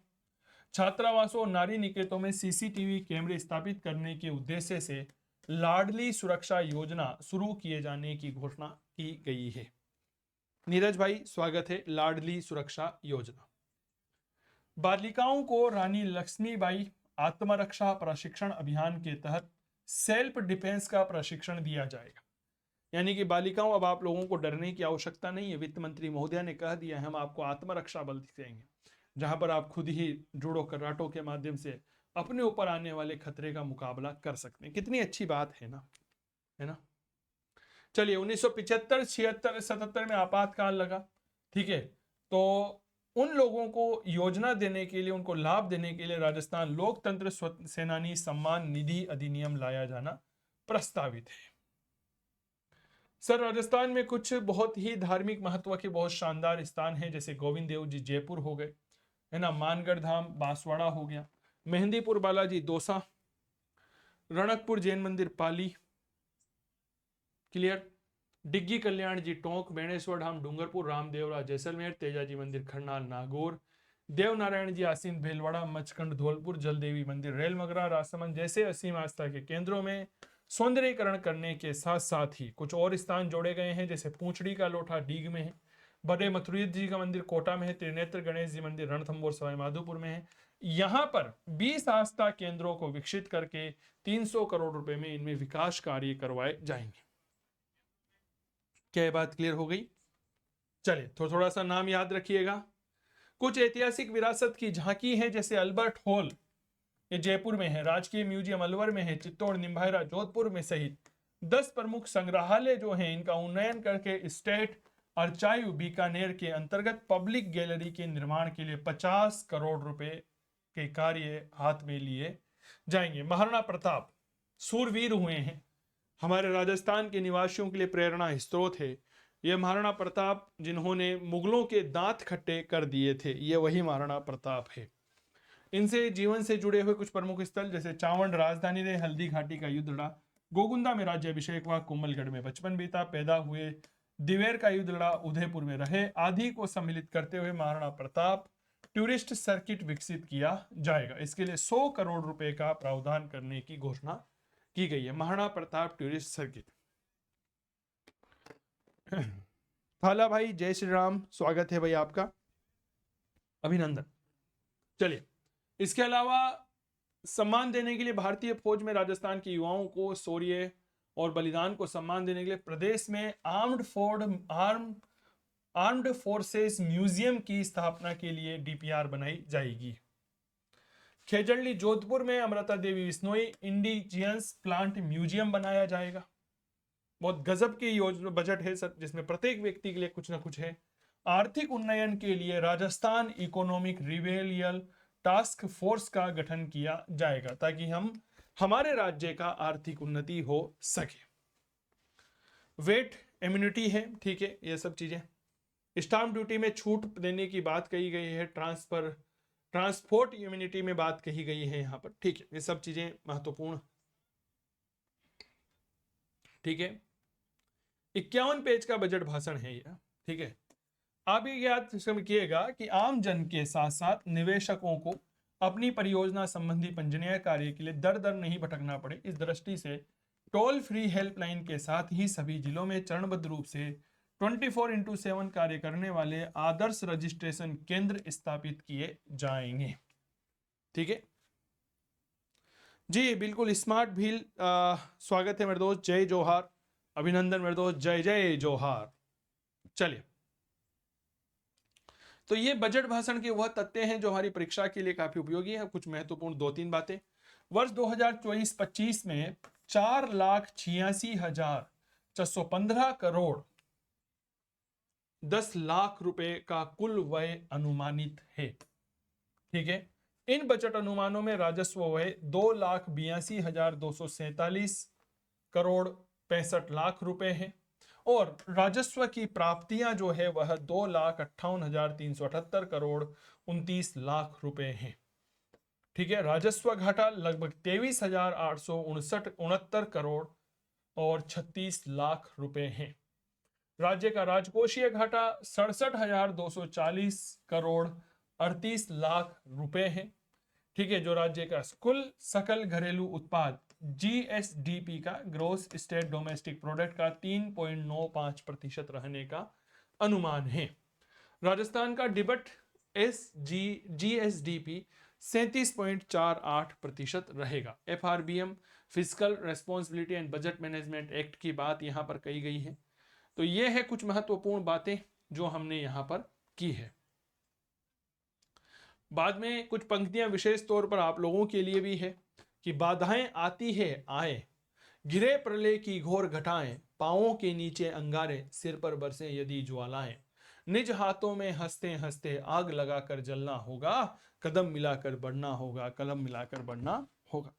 छात्रावासों और नारी निकेतों में सीसीटीवी कैमरे स्थापित करने के उद्देश्य से लाडली सुरक्षा योजना शुरू किए जाने की घोषणा की गई है। नीरज भाई स्वागत है। लाडली सुरक्षा योजना बालिकाओं को रानी लक्ष्मीबाई आत्मरक्षा प्रशिक्षण अभियान के तहत सेल्फ डिफेंस का प्रशिक्षण दिया जाएगा। यानी कि बालिकाओं, अब आप लोगों को डरने की आवश्यकता नहीं है। वित्त मंत्री महोदया ने कह दिया है हम आपको आत्मरक्षा बल देंगे, जहां पर आप खुद ही जूडो कराटो के माध्यम से अपने ऊपर आने वाले खतरे का मुकाबला कर सकते हैं। कितनी अच्छी बात है ना, है ना। चलिए 1975, 76, 77 में आपातकाल लगा, ठीक है। तो उन लोगों को योजना देने के लिए, उनको लाभ देने के लिए राजस्थान लोकतंत्र सेनानी सम्मान निधि अधिनियम लाया जाना प्रस्तावित है। सर राजस्थान में कुछ बहुत ही धार्मिक महत्व के बहुत शानदार स्थान हैं, जैसे गोविंद देव जी जयपुर हो गए, है ना, मानगढ़ धाम बांसवाड़ा हो गया, मेहंदीपुर बालाजी दौसा, रणकपुर जैन मंदिर पाली, क्लियर, डिग्गी कल्याण जी टोंक, बेणेश्वर धाम डूंगरपुर, रामदेवरा जैसलमेर, तेजाजी मंदिर खरनाल नागौर, देवनारायण जी आसीन भीलवाड़ा, मचकंड धौलपुर, जलदेवी मंदिर रेलमगरा, राजसमंद जैसे असीम आस्था के केंद्रों में सौंदर्यीकरण करने के साथ साथ ही कुछ और स्थान जोड़े गए हैं, जैसे पूंछड़ी का लोठा डीग में है, बड़े मथुरीत जी का मंदिर कोटा में है, त्रिनेत्र गणेश जी मंदिर रणथंबोर सवाई माधोपुर में है। यहाँ पर 20 आस्था केंद्रों को विकसित करके 300 करोड़ रुपए में इनमें विकास कार्य करवाए जाएंगे। क्या ये बात क्लियर हो गई? चलिए थोड़ा सा नाम याद रखिएगा। कुछ ऐतिहासिक विरासत की झांकी है, जैसे अल्बर्ट हॉल, ये जयपुर में है, राजकीय म्यूजियम अलवर में है, चित्तौड़ निम्बाहेरा जोधपुर में सहित 10 प्रमुख संग्रहालय जो हैं इनका उन्नयन करके स्टेट आर्काइव बीकानेर के अंतर्गत पब्लिक गैलरी के निर्माण के लिए 50 करोड़ रुपए के कार्य हाथ में लिए जाएंगे। महाराणा प्रताप सूरवीर हुए हैं, हमारे राजस्थान के निवासियों के लिए प्रेरणा स्रोत है। ये महाराणा प्रताप जिन्होंने मुगलों के दांत खट्टे कर दिए थे, ये वही महाराणा प्रताप है। इनसे जीवन से जुड़े हुए कुछ प्रमुख स्थल, जैसे चावंड राजधानी रहे, हल्दी घाटी का युद्ध लड़ा, गोगुंदा में राज्याभिषेक हुआ, कोमलगढ़ में बचपन बीता, पैदा हुए, दिवेर का युद्ध लड़ा, उदयपुर में रहे, आदि को सम्मिलित करते हुए महाराणा प्रताप टूरिस्ट सर्किट विकसित किया जाएगा। इसके लिए 100 करोड़ रुपए का प्रावधान करने की घोषणा की गई है। Maharana Pratap tourist circuit. थाला भाई जय श्री राम, स्वागत है भाई आपका, अभिनंदन। चलिए इसके अलावा सम्मान देने के लिए भारतीय फौज में राजस्थान के युवाओं को शौर्य और बलिदान को सम्मान देने के लिए प्रदेश में आर्म्ड फोर्सेस म्यूजियम की स्थापना के लिए डीपीआर बनाई जाएगी। खेजड़ली जोधपुर में Amrita Devi Bishnoi indigenous plant museum बनाया जाएगा। बहुत गजब की योजना बजट है सर, जिसमें प्रत्येक व्यक्ति के लिए कुछ ना कुछ है। आर्थिक उन्नयन के लिए राजस्थान इकोनॉमिक रिवेलियल टास्क फोर्स का गठन किया जाएगा, ताकि हमारे राज्य का आर्थिक उन्नति हो सके। वेट इम्यूनिटी है, ठीक है, ये सब चीजें। स्टाम्प ड्यूटी में छूट देने की बात कही गई है, ट्रांसपोर्ट इम्यूनिटी में बात कही गई है यहाँ पर, ठीक है, ये सब चीजें महत्वपूर्ण, ठीक है। 51 पेज का बजट भाषण है यह, ठीक है। आप ये याद रखिएगा कि आम जन के साथ साथ निवेशकों को अपनी परियोजना संबंधी पंजीयन कार्य के लिए दर दर नहीं भटकना पड़े, इस दृष्टि से टोल फ्री हेल्पलाइन के साथ ही सभी जिलों में चरणबद्ध रूप से 24x7 कार्य करने वाले आदर्श रजिस्ट्रेशन केंद्र स्थापित किए जाएंगे, ठीक है जी। बिल्कुल स्मार्ट भील स्वागत है मेरे दोस्त, जय जोहार, अभिनंदन मेरे दोस्त, जय जय जोहार। चलिए, तो ये बजट भाषण के वह तथ्य हैं जो हमारी परीक्षा के लिए काफी उपयोगी है। कुछ महत्वपूर्ण 2-3 बातें। वर्ष 2024-25 में 4,86,415 करोड़ 10 लाख रुपए का कुल व्यय अनुमानित है, ठीक है। इन बजट अनुमानों में राजस्व व्यय 2,82,247 करोड़ 65 लाख रुपए है और राजस्व की प्राप्तियां जो है वह 2,58,378 करोड़ 29 लाख रुपए हैं, ठीक है। राजस्व घाटा लगभग 23,869 करोड़ और 36 लाख रुपए हैं। राज्य का राजकोषीय घाटा 67,240 करोड़ 38 लाख रुपए है, ठीक है। जो राज्य का कुल सकल घरेलू उत्पाद जीएसडीपी का, ग्रोस स्टेट डोमेस्टिक प्रोडक्ट का 3.95% रहने का अनुमान है। राजस्थान का डिबट जीएसडीपी 37.48% रहेगा। FRBM physical responsibility and budget management act की बात यहां पर कही गई है। तो ये है कुछ महत्वपूर्ण बातें जो हमने यहां पर की है। बाद में कुछ पंक्तियां विशेष तौर पर आप लोगों के लिए भी है कि बाधाएं आती है आए, गिरे प्रलय की घोर घटाएं, पांवों के नीचे अंगारे, सिर पर बरसे यदि ज्वालाएं, निज हाथों में हंसते हंसते आग लगाकर जलना होगा, कदम मिलाकर बढ़ना होगा, कलम मिलाकर बढ़ना होगा।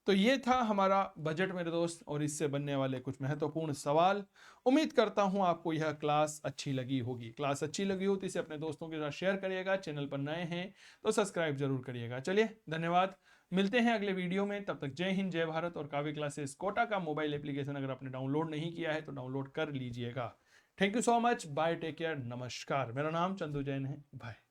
तो ये था हमारा बजट मेरे दोस्त और इससे बनने वाले कुछ महत्वपूर्ण सवाल। उम्मीद करता हूं आपको यह क्लास अच्छी लगी होगी। क्लास अच्छी लगी हो तो इसे अपने दोस्तों के साथ शेयर करिएगा। चैनल पर नए हैं तो सब्सक्राइब जरूर करिएगा। चलिए, धन्यवाद, मिलते हैं अगले वीडियो में। तब तक जय हिंद, जय भारत। और काव्य क्लासेस कोटा का मोबाइल एप्लीकेशन अगर आपने डाउनलोड नहीं किया है तो डाउनलोड कर लीजिएगा। Thank you so much, bye, take care, नमस्कार। मेरा नाम चंदू जैन है, बाय।